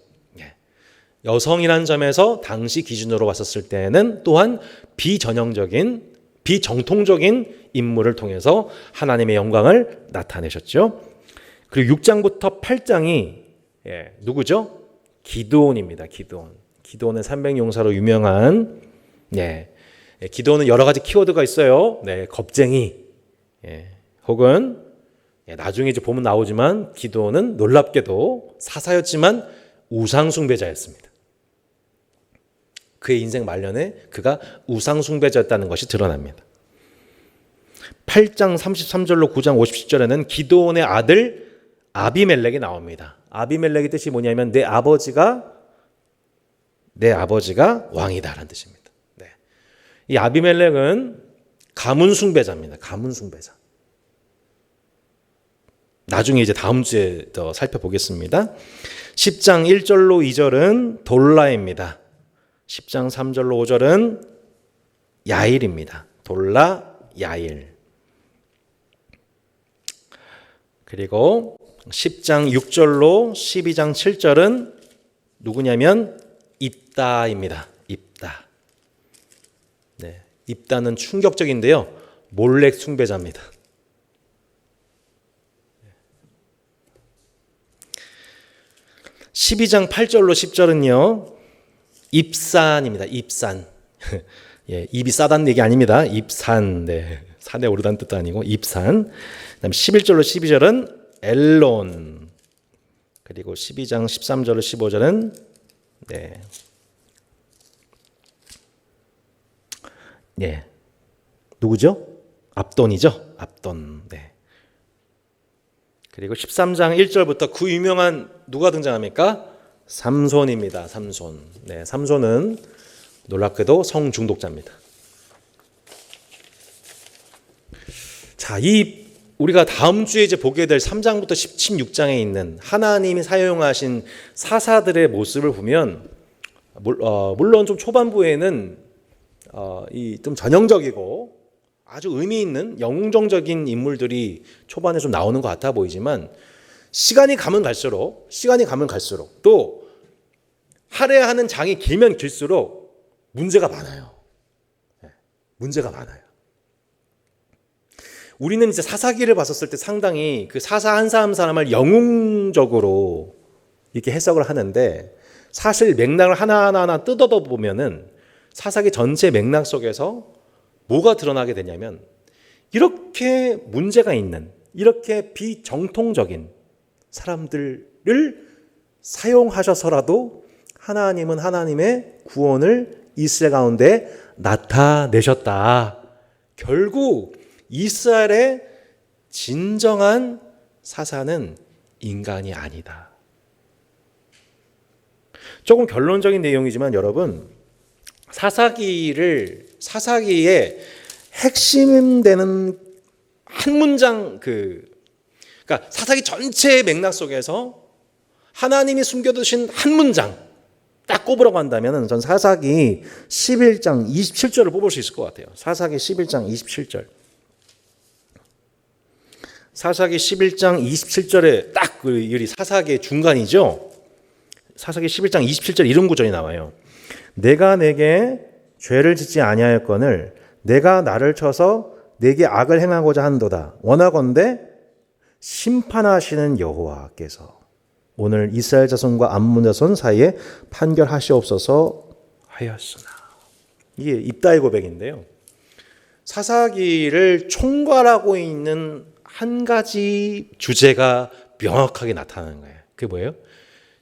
여성이라는 점에서 당시 기준으로 봤었을 때는 또한 비전형적인 비정통적인 인물을 통해서 하나님의 영광을 나타내셨죠. 그리고 6장부터 8장이 누구죠? 기드온입니다. 기드온은 300용사로 유명한 기도는 여러 가지 키워드가 있어요. 겁쟁이, 혹은 나중에 이제 보면 나오지만 기도는 놀랍게도 사사였지만 우상숭배자였습니다. 그의 인생 말년에 그가 우상숭배자였다는 것이 드러납니다. 8장 33절로 9장 57절에는 기도원의 아들 아비멜렉이 나옵니다. 아비멜렉의 뜻이 뭐냐면 내 아버지가 왕이다라는 뜻입니다. 이 아비멜렉은 가문 숭배자입니다. 가문 숭배자. 나중에 이제 다음 주에 더 살펴보겠습니다. 10장 1절로 2절은 돌라입니다. 10장 3절로 5절은 야일입니다. 돌라, 야일. 그리고 10장 6절로 12장 7절은 누구냐면 입다입니다. 입다. 입다는 충격적인데요. 몰렉 숭배자입니다. 12장 8절로 10절은요. 입산입니다. 입산. 입이 싸다는 얘기 아닙니다. 입산. 산에 오르다는 뜻도 아니고 입산. 그다음에 11절로 12절은 엘론. 그리고 12장 13절로 15절은 누구죠? 압돈이죠. 압돈. 그리고 13장 1절부터 그 유명한 누가 등장합니까? 삼손입니다. 삼손. 삼손은 놀랍게도 성중독자입니다. 자, 우리가 다음 주에 이제 보게 될 3장부터 16장에 있는 하나님이 사용하신 사사들의 모습을 보면 물론 좀 초반부에는 이 좀 전형적이고 아주 의미 있는 영웅정적인 인물들이 초반에 좀 나오는 것 같아 보이지만 시간이 가면 갈수록 또 할애하는 장이 길면 길수록 문제가 많아요. 문제가 많아요. 우리는 이제 사사기를 봤었을 때 상당히 그 사사 한 사람을 영웅적으로 이렇게 해석을 하는데 사실 맥락을 하나하나 뜯어다 보면은 사사기 전체 맥락 속에서 뭐가 드러나게 되냐면 이렇게 문제가 있는 이렇게 비정통적인 사람들을 사용하셔서라도 하나님은 하나님의 구원을 이스라엘 가운데 나타내셨다. 결국 이스라엘의 진정한 사사는 인간이 아니다. 조금 결론적인 내용이지만 여러분, 사사기의 핵심 되는 한 문장, 그러니까 사사기 전체의 맥락 속에서 하나님이 숨겨두신 한 문장 딱 꼽으라고 한다면 전 사사기 11장 27절을 뽑을 수 있을 것 같아요. 사사기 11장 27절. 사사기 11장 27절에 딱 이 사사기의 중간이죠. 사사기 11장 27절 이런 구절이 나와요. 내가 내게 죄를 짓지 아니하였거늘 내가 나를 쳐서 내게 악을 행하고자 한도다. 원하건대 심판하시는 여호와께서 오늘 이스라엘 자손과 암몬 자손 사이에 판결하시옵소서 하였으나. 이게 입다의 고백인데요. 사사기를 총괄하고 있는 한 가지 주제가 명확하게 나타나는 거예요. 그게 뭐예요?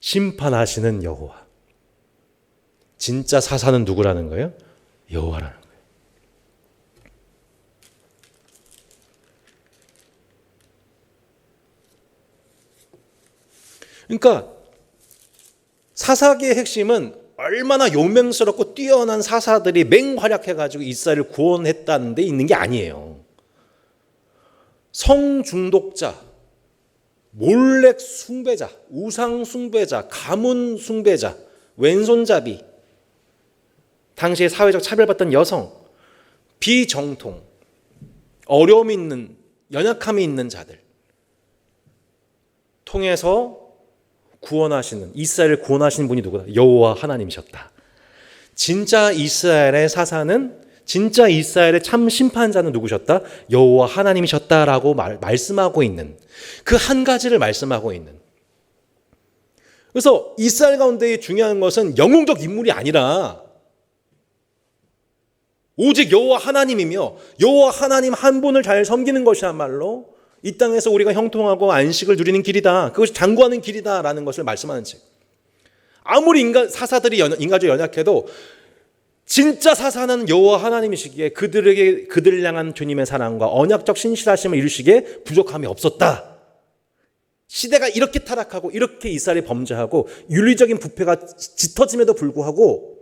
심판하시는 여호와. 진짜 사사는 누구라는 거예요? 여호와라는 거예요. 그러니까 사사기의 핵심은 얼마나 용맹스럽고 뛰어난 사사들이 맹활약해가지고 이스라엘을 구원했다는 데 있는 게 아니에요. 성중독자, 몰렉 숭배자, 우상 숭배자, 가문 숭배자, 왼손잡이, 당시에 사회적 차별받던 여성, 비정통, 어려움이 있는, 연약함이 있는 자들 통해서 구원하시는, 이스라엘을 구원하시는 분이 누구다? 여호와 하나님이셨다. 진짜 이스라엘의 사사는, 진짜 이스라엘의 참 심판자는 누구셨다? 여호와 하나님이셨다라고 말씀하고 있는, 그 한 가지를 말씀하고 있는. 그래서 이스라엘 가운데 중요한 것은 영웅적 인물이 아니라 오직 여호와 하나님이며 여호와 하나님 한 분을 잘 섬기는 것이야말로 이 땅에서 우리가 형통하고 안식을 누리는 길이다. 그것이 장구하는 길이다라는 것을 말씀하는 책. 아무리 사사들이 인간적으로 연약해도 진짜 사사는 여호와 하나님이시기에 그들을 향한 주님의 사랑과 언약적 신실하심을 이루시기에 부족함이 없었다. 시대가 이렇게 타락하고 이렇게 이스라엘이 범죄하고 윤리적인 부패가 짙어짐에도 불구하고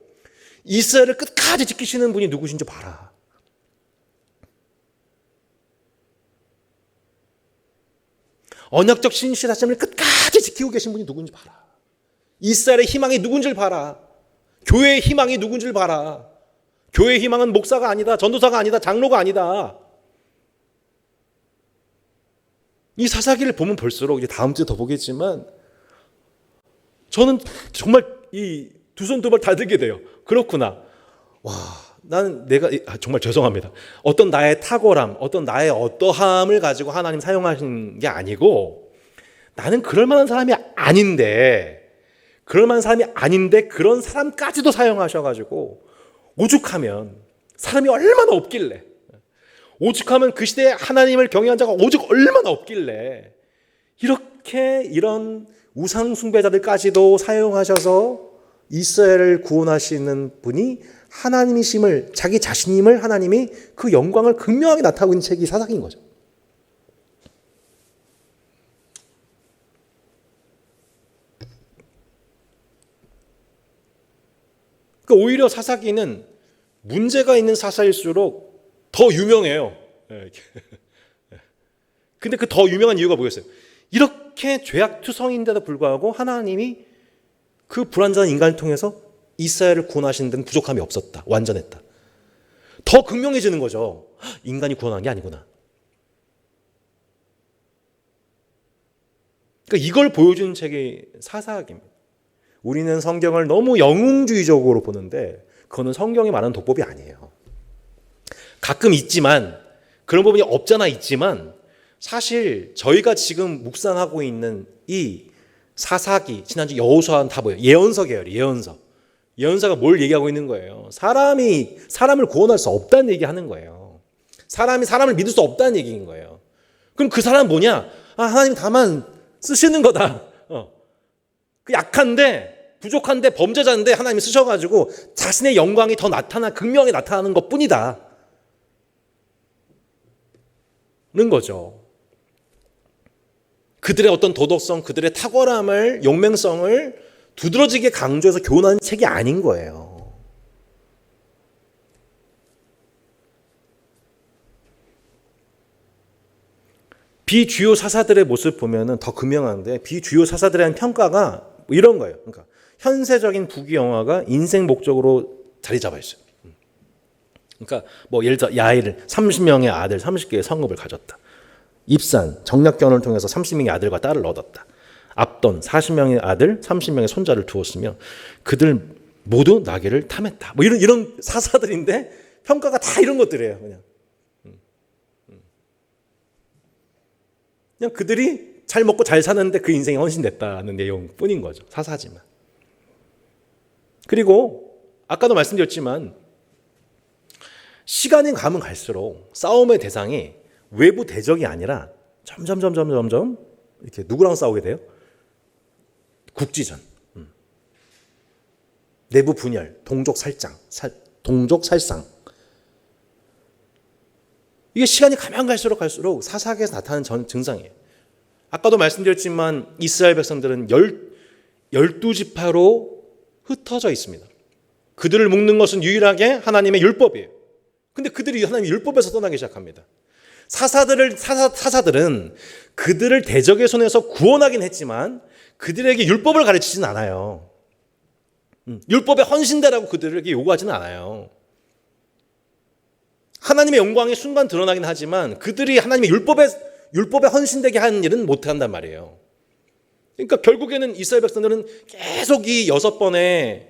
이스라엘을 끝까지 지키시는 분이 누구신지 봐라. 언약적 신실하심을 끝까지 지키고 계신 분이 누군지 봐라. 이스라엘의 희망이 누군지를 봐라. 교회의 희망이 누군지를 봐라. 교회의 희망은 목사가 아니다. 전도사가 아니다. 장로가 아니다. 이 사사기를 보면 볼수록 이제 다음 주에 더 보겠지만 저는 정말 이 두 손 두 발 다 들게 돼요. 그렇구나. 와, 나는 내가 정말 죄송합니다. 어떤 나의 탁월함, 어떤 나의 어떠함을 가지고 하나님 사용하시는 게 아니고 나는 그럴 만한 사람이 아닌데 그런 사람까지도 사용하셔가지고 오죽하면 사람이 얼마나 없길래 오죽하면 그 시대에 하나님을 경외한 자가 오죽 얼마나 없길래 이런 우상 숭배자들까지도 사용하셔서 이스라엘을 구원하시는 분이 하나님이심을, 자기 자신임을 하나님이 그 영광을 극명하게 나타내고 있는 책이 사사기인 거죠. 그러니까 오히려 사사기는 문제가 있는 사사일수록 더 유명해요. 근데 그 더 유명한 이유가 뭐였어요? 이렇게 죄악투성인데도 불구하고 하나님이 그 불완전한 인간을 통해서 이스라엘을 구원하시는 데는 부족함이 없었다. 완전했다. 더 극명해지는 거죠. 인간이 구원한 게 아니구나. 그러니까 이걸 보여주는 책이 사사기입니다. 우리는 성경을 너무 영웅주의적으로 보는데 그거는 성경이 말하는 독법이 아니에요. 가끔 있지만 그런 부분이 없잖아 있지만 사실 저희가 지금 묵상하고 있는 이 사사기, 지난주 여호수아는 다 뭐예요? 예언서 계열이 예언서. 예언서가 뭘 얘기하고 있는 거예요? 사람이 사람을 구원할 수 없다는 얘기하는 거예요. 사람이 사람을 믿을 수 없다는 얘기인 거예요. 그럼 그 사람은 뭐냐? 하나님 다만 쓰시는 거다. 그 약한데 부족한데 범죄자인데 하나님이 쓰셔가지고 자신의 영광이 더 극명하게 나타나는 것뿐이다. 는 거죠. 그들의 어떤 도덕성, 그들의 탁월함을, 용맹성을 두드러지게 강조해서 교훈하는 책이 아닌 거예요. 비주요 사사들의 모습 보면은 더 극명한데, 비주요 사사들에 대한 평가가 이런 거예요. 그러니까 현세적인 부귀영화가 인생 목적으로 자리 잡아 있어요. 그러니까 뭐 예를 들어 야일 30명의 아들 30개의 성읍을 가졌다. 입산 정략견을 통해서 30명의 아들과 딸을 얻었다. 압돈 40명의 아들 30명의 손자를 두었으며 그들 모두 나귀를 탐했다. 뭐 이런 사사들인데 평가가 다 이런 것들이에요. 그냥 그들이 잘 먹고 잘 사는데 그 인생이 헌신됐다는 내용뿐인 거죠. 사사지만. 그리고 아까도 말씀드렸지만 시간이 가면 갈수록 싸움의 대상이 외부 대적이 아니라 점점 이렇게 누구랑 싸우게 돼요? 국지전, 내부 분열, 동족 살상. 이게 시간이 가면 갈수록 사사기에서 나타나는 증상이에요. 아까도 말씀드렸지만 이스라엘 백성들은 12지파로 흩어져 있습니다. 그들을 묶는 것은 유일하게 하나님의 율법이에요. 근데 그들이 하나님의 율법에서 떠나기 시작합니다. 사사들은 그들을 대적의 손에서 구원하긴 했지만 그들에게 율법을 가르치진 않아요. 율법에 헌신되라고 그들에게 요구하지는 않아요. 하나님의 영광이 순간 드러나긴 하지만 그들이 하나님의 율법에 헌신되게 하는 일은 못한단 말이에요. 그러니까 결국에는 이스라엘 백성들은 계속 이 6번의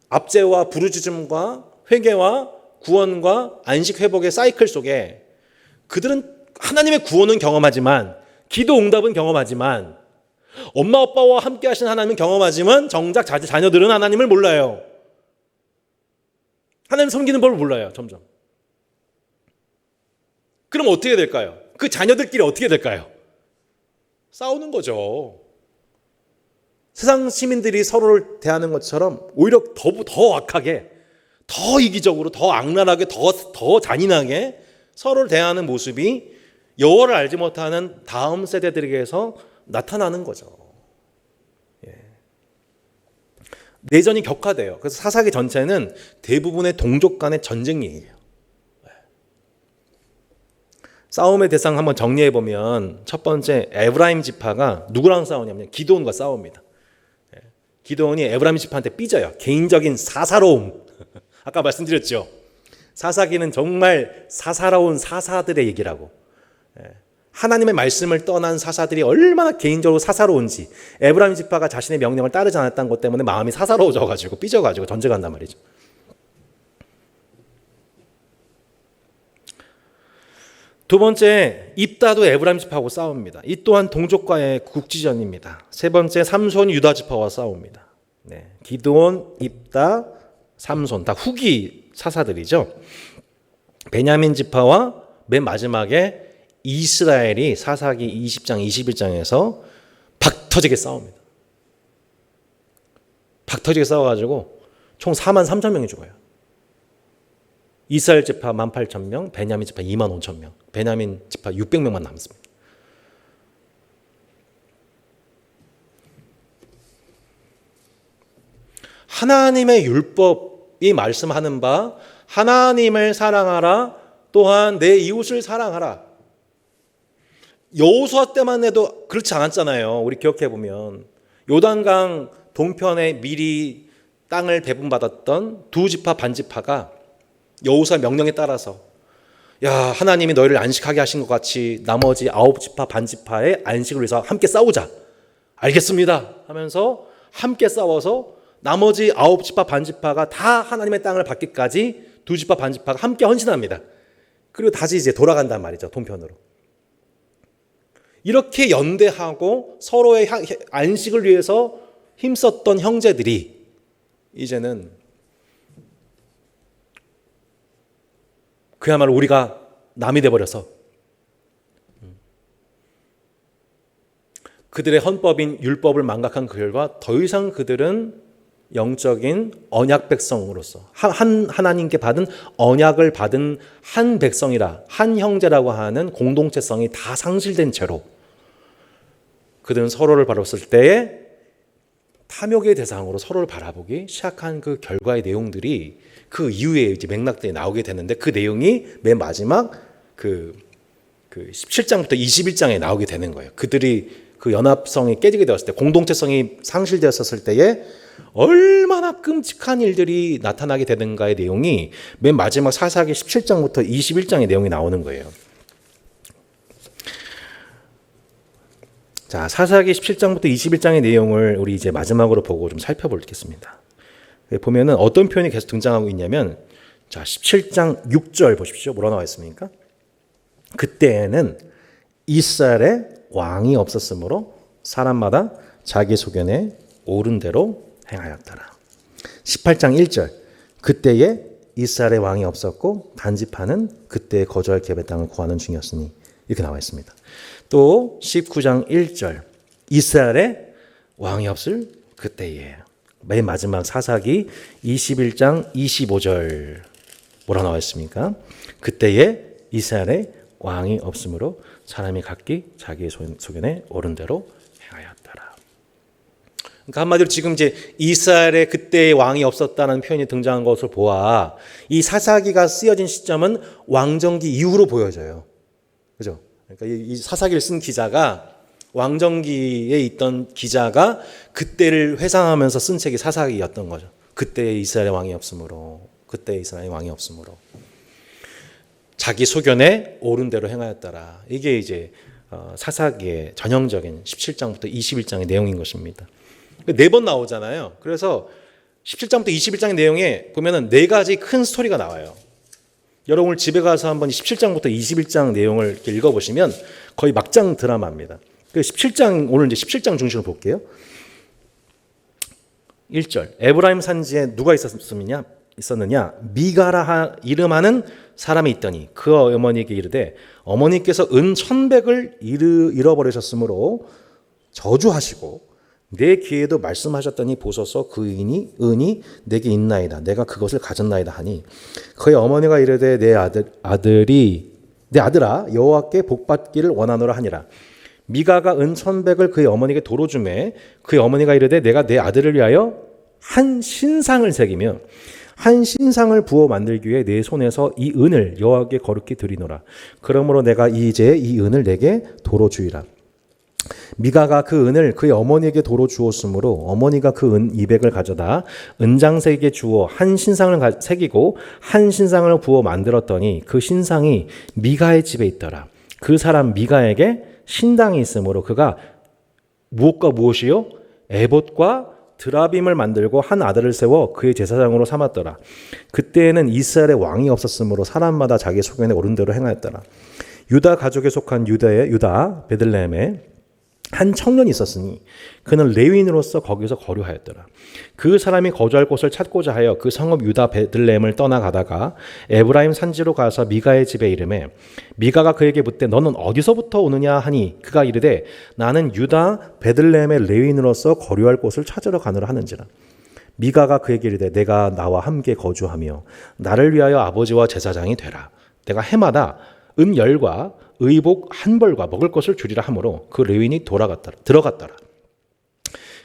압제와 부르짖음과 회개와 구원과 안식 회복의 사이클 속에 그들은 하나님의 구원은 경험하지만 기도 응답은 경험하지만 엄마 아빠와 함께 하신 하나님은 경험하지만 정작 자녀들은 하나님을 몰라요. 하나님 섬기는 법을 몰라요. 점점. 그럼 어떻게 될까요? 그 자녀들끼리 어떻게 될까요? 싸우는 거죠. 세상 시민들이 서로를 대하는 것처럼 오히려 더 악하게, 더 이기적으로, 더 악랄하게, 더 잔인하게 서로를 대하는 모습이 여호와를 알지 못하는 다음 세대들에게서 나타나는 거죠. 내전이 격화돼요. 그래서 사사기 전체는 대부분의 동족 간의 전쟁 얘기예요. 싸움의 대상 한번 정리해 보면 첫 번째 에브라임 지파가 누구랑 싸우냐면 기드온과 싸웁니다. 기드온이 에브라임 지파한테 삐져요. 개인적인 사사로움. 아까 말씀드렸죠. 사사기는 정말 사사로운 사사들의 얘기라고. 하나님의 말씀을 떠난 사사들이 얼마나 개인적으로 사사로운지, 에브라임 지파가 자신의 명령을 따르지 않았다는 것 때문에 마음이 사사로워져가지고 삐져가지고 전쟁한단 말이죠. 두 번째, 입다도 에브라임 지파하고 싸웁니다. 이 또한 동족과의 국지전입니다. 세 번째, 삼손 유다 지파와 싸웁니다. 기드온, 입다, 삼손 다 후기 사사들이죠. 베냐민 지파와 맨 마지막에 이스라엘이 사사기 20장, 21장에서 박터지게 싸웁니다. 박터지게 싸워가지고 총 4만 3천 명이 죽어요. 이스라엘 지파 18,000명, 베냐민 지파 25,000명, 베냐민 지파 600명만 남습니다. 하나님의 율법이 말씀하는 바 하나님을 사랑하라, 또한 내 이웃을 사랑하라. 여호수아 때만 해도 그렇지 않았잖아요. 우리 기억해 보면 요단강 동편에 미리 땅을 배분받았던 두 지파 반지파가 여호수아 명령에 따라서 야, 하나님이 너희를 안식하게 하신 것 같이 나머지 9지파 반지파의 안식을 위해서 함께 싸우자. 알겠습니다 하면서 함께 싸워서 나머지 9지파 반지파가 다 하나님의 땅을 받기까지 두 지파 반지파가 함께 헌신합니다. 그리고 다시 이제 돌아간단 말이죠. 동편으로. 이렇게 연대하고 서로의 안식을 위해서 힘썼던 형제들이 이제는 그야말로 우리가 남이 돼버려서 그들의 헌법인 율법을 망각한 그 결과 더 이상 그들은 영적인 언약 백성으로서 하나님께 받은 언약을 받은 한 백성이라 한 형제라고 하는 공동체성이 다 상실된 채로 그들은 서로를 바라봤을 때에 탐욕의 대상으로 서로를 바라보기 시작한 그 결과의 내용들이 그 이후에 이제 맥락들이 나오게 되는데 그 내용이 맨 마지막 그 17장부터 21장에 나오게 되는 거예요. 그들이 그 연합성이 깨지게 되었을 때, 공동체성이 상실되었을 때에 얼마나 끔찍한 일들이 나타나게 되는가의 내용이 맨 마지막 사사기 17장부터 21장의 내용이 나오는 거예요. 자, 사사기 17장부터 21장의 내용을 우리 이제 마지막으로 보고 좀 살펴보겠습니다. 보면은 어떤 표현이 계속 등장하고 있냐면, 자, 17장 6절 보십시오. 뭐라 나와 있습니까? 그때에는 이스라엘에 왕이 없었으므로 사람마다 자기 소견에 옳은 대로 행하였더라. 18장 1절 그때에 이스라엘에 왕이 없었고 단지파는 그때에 거주할 계획 땅을 구하는 중이었으니 이렇게 나와 있습니다. 또 19장 1절 이스라엘에 왕이 없을 그때에 맨 마지막 사사기 21장 25절 뭐라 나와 있습니까? 그때에 이스라엘에 왕이 없으므로 사람이 각기 자기의 소견에 옳은 대로 행하였더라. 그러니까 한마디로 지금 이제 이스라엘에 그때의 왕이 없었다는 표현이 등장한 것을 보아 이 사사기가 쓰여진 시점은 왕정기 이후로 보여져요. 그죠? 그러니까 이 사사기를 쓴 기자가 왕정기에 있던 기자가 그때를 회상하면서 쓴 책이 사사기였던 거죠. 그때 이스라엘의 왕이 없으므로, 그때 이스라엘의 왕이 없으므로. 자기 소견에 옳은 대로 행하였더라. 이게 이제 사사기의 전형적인 17장부터 21장의 내용인 것입니다. 4번 나오잖아요. 그래서 17장부터 21장의 내용에 보면은 4가지 큰 스토리가 나와요. 여러분 오늘 집에 가서 한번 17장부터 21장 내용을 이렇게 읽어보시면 거의 막장 드라마입니다. 17장, 오늘 이제 17장 중심으로 볼게요. 1절 에브라임 산지에 누가 있었느냐? 미가라 이름하는 사람이 있더니 그 어머니에게 이르되 어머니께서 은 1,100을 잃어버리셨으므로 저주하시고 내 귀에도 말씀하셨더니 보소서 그 은이 내게 있나이다. 내가 그것을 가졌나이다 하니 그의 어머니가 이르되 내 아들아 여호와께 복받기를 원하노라 하니라. 미가가 은 1,100을 그의 어머니에게 도로 주매 그의 어머니가 이르되 내가 내 아들을 위하여 한 신상을 새기며 한 신상을 부어 만들기 위해 내 손에서 이 은을 여호와께 거룩히 드리노라. 그러므로 내가 이제 이 은을 내게 도로 주이라. 미가가 그 은을 그의 어머니에게 도로 주었으므로 어머니가 그 은 200을 가져다 은장색에 주어 한 신상을 새기고 한 신상을 부어 만들었더니 그 신상이 미가의 집에 있더라. 그 사람 미가에게 신당이 있으므로 그가 무엇과 무엇이요? 에봇과 드라빔을 만들고 한 아들을 세워 그의 제사장으로 삼았더라. 그때에는 이스라엘에 왕이 없었으므로 사람마다 자기 소견에 옳은 대로 행하였더라. 유다 가족에 속한 유다 베들레헴에 한 청년이 있었으니 그는 레위인으로서 거기서 거류하였더라. 그 사람이 거주할 곳을 찾고자 하여 그 성읍 유다 베들레헴을 떠나가다가 에브라임 산지로 가서 미가의 집에 이르매 미가가 그에게 묻되 너는 어디서부터 오느냐 하니 그가 이르되 나는 유다 베들레헴의 레위인으로서 거류할 곳을 찾으러 가노라 하는지라. 미가가 그에게 이르되 내가 나와 함께 거주하며 나를 위하여 아버지와 제사장이 되라. 내가 해마다 은열과 의복 한 벌과 먹을 것을 주리라 하므로 그 레위인이 들어갔더라.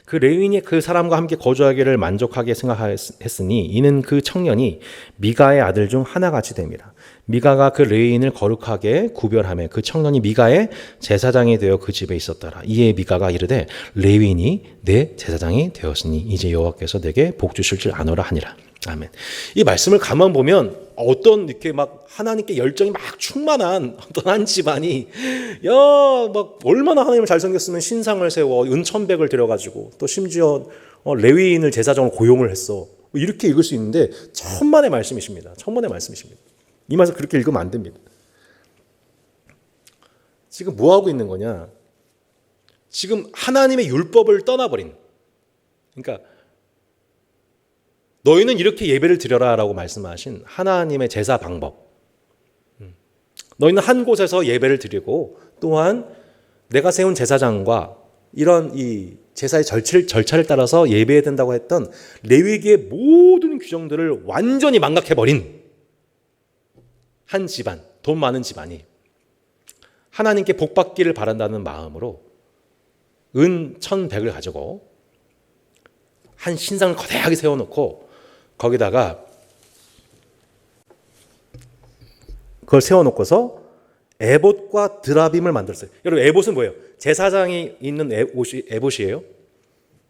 그 레위인이 그 사람과 함께 거주하기를 만족하게 생각했으니 이는 그 청년이 미가의 아들 중 하나같이 됨이라. 미가가 그 레위인을 거룩하게 구별하며 그 청년이 미가의 제사장이 되어 그 집에 있었더라. 이에 미가가 이르되 레위인이 내 제사장이 되었으니 이제 여호와께서 내게 복 주실 줄 아노라 하니라. 아멘. 이 말씀을 가만 보면 어떤 이렇게 막 하나님께 열정이 막 충만한 어떤 한 집안이 막 얼마나 하나님을 잘 섬겼으면 신상을 세워 은 1,100을 들여가지고 또 심지어 레위인을 제사장으로 고용을 했어. 이렇게 읽을 수 있는데 천만의 말씀이십니다. 천만의 말씀이십니다. 이 말씀 그렇게 읽으면 안 됩니다. 지금 뭐 하고 있는 거냐? 지금 하나님의 율법을 떠나버린. 그러니까 너희는 이렇게 예배를 드려라라고 말씀하신 하나님의 제사 방법. 너희는 한 곳에서 예배를 드리고 또한 내가 세운 제사장과 이런 이 제사의 절차를 따라서 예배해야 된다고 했던 레위기의 모든 규정들을 완전히 망각해버린 한 집안, 돈 많은 집안이 하나님께 복받기를 바란다는 마음으로 은 1,100을 가지고 한 신상을 거대하게 세워놓고 거기다가 그걸 세워놓고서 에봇과 드라빔을 만들었어요. 여러분, 에봇은 뭐예요? 제사장이 있는 에봇이에요.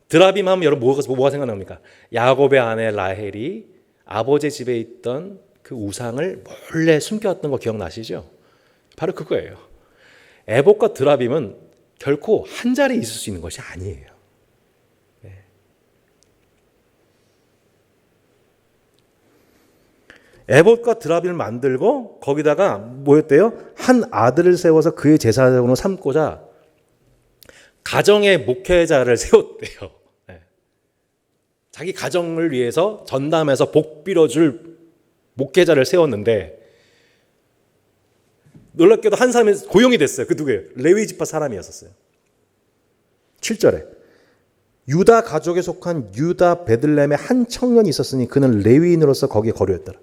드라빔 하면 여러분 뭐가 생각납니까? 야곱의 아내 라헬이 아버지 집에 있던 그 우상을 몰래 숨겨왔던 거 기억나시죠? 바로 그거예요. 에봇과 드라빔은 결코 한 자리에 있을 수 있는 것이 아니에요. 에봇과 드라빔을 만들고 거기다가 뭐였대요? 한 아들을 세워서 그의 제사장으로 삼고자 가정의 목회자를 세웠대요. 자기 가정을 위해서 전담해서 복 빌어줄 목회자를 세웠는데 놀랍게도 한 사람이 고용이 됐어요. 그 누구예요? 레위 지파 사람이었었어요. 7절에 유다 가족에 속한 유다 베들레헴에 한 청년이 있었으니 그는 레위인으로서 거기에 거류했더라.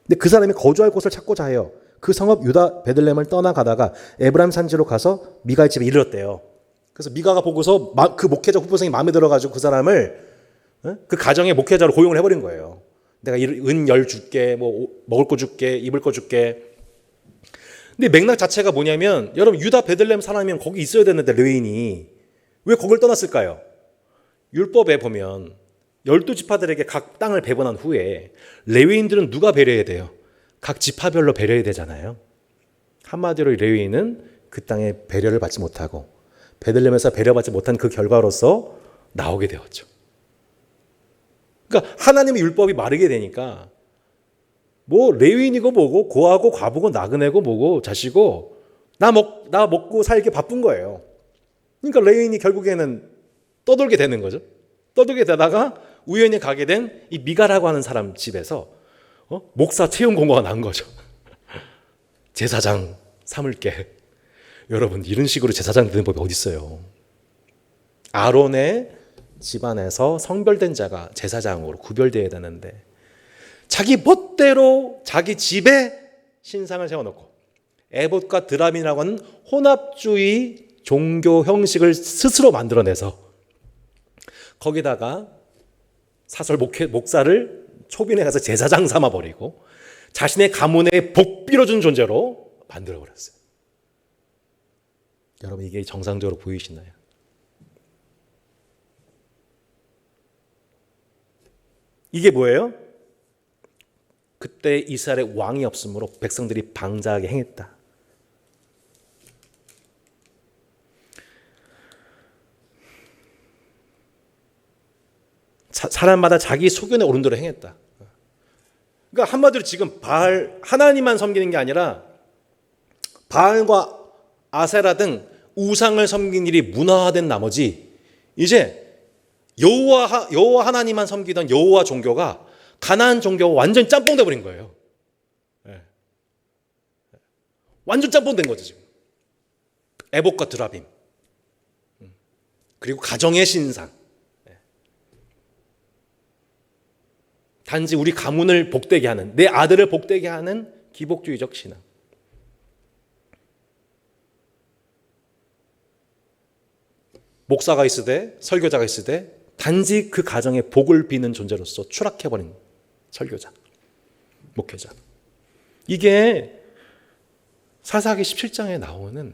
근데 그 사람이 거주할 곳을 찾고자 해요. 그 성읍 유다 베들레헴을 떠나가다가 에브라임 산지로 가서 미가의 집에 이르렀대요. 그래서 미가가 보고서 그 목회자 후보생이 마음에 들어가지고 그 사람을 그 가정의 목회자로 고용을 해버린 거예요. 내가 은 10 줄게, 뭐 먹을 거 줄게, 입을 거 줄게. 근데 맥락 자체가 뭐냐면 여러분 유다 베들레헴 사람이면 거기 있어야 되는데 레위인이 왜 거길 떠났을까요? 율법에 보면 12지파들에게 각 땅을 배분한 후에 레위인들은 누가 배려해야 돼요? 각 지파별로 배려해야 되잖아요. 한마디로 레위인은 그 땅에 배려를 받지 못하고 베들레헴에서 배려받지 못한 그 결과로서 나오게 되었죠. 그러니까 하나님의 율법이 마르게 되니까 뭐 레위인이고 뭐고 고하고 과부고 나그네고 뭐고 자시고 나 먹고 살기 바쁜 거예요. 그러니까 레위인이 결국에는 떠돌게 되는 거죠. 떠돌게 되다가 우연히 가게 된 이 미가라고 하는 사람 집에서 목사 채용 공고가 난 거죠. 제사장 삼을게. 여러분 이런 식으로 제사장 되는 법이 어디 있어요? 아론의 집안에서 성별된 자가 제사장으로 구별되어야 되는데 자기 멋대로 자기 집에 신상을 세워놓고 에봇과 드라빔이라고 하는 혼합주의 종교 형식을 스스로 만들어내서 거기다가 사설 목사를 초빈에 가서 제사장 삼아버리고 자신의 가문에 복 빌어준 존재로 만들어버렸어요. 여러분 이게 정상적으로 보이시나요? 이게 뭐예요? 그때 이스라엘에 왕이 없으므로 백성들이 방자하게 행했다. 사람마다 자기 소견에 오른 대로 행했다. 그러니까 한마디로 지금 바알 하나님만 섬기는 게 아니라 바알과 아세라 등 우상을 섬기는 일이 문화화된 나머지 이제 여호와 하나님만 섬기던 여호와 종교가 가나안 종교가 완전 짬뽕 돼버린 거예요. 완전 짬뽕 된 거죠 지금. 에봇과 드라빔 그리고 가정의 신상. 단지 우리 가문을 복되게 하는, 내 아들을 복되게 하는 기복주의적 신앙. 목사가 있으되 설교자가 있으되 단지 그 가정에 복을 비는 존재로서 추락해버린 설교자, 목회자. 이게 사사기 17장에 나오는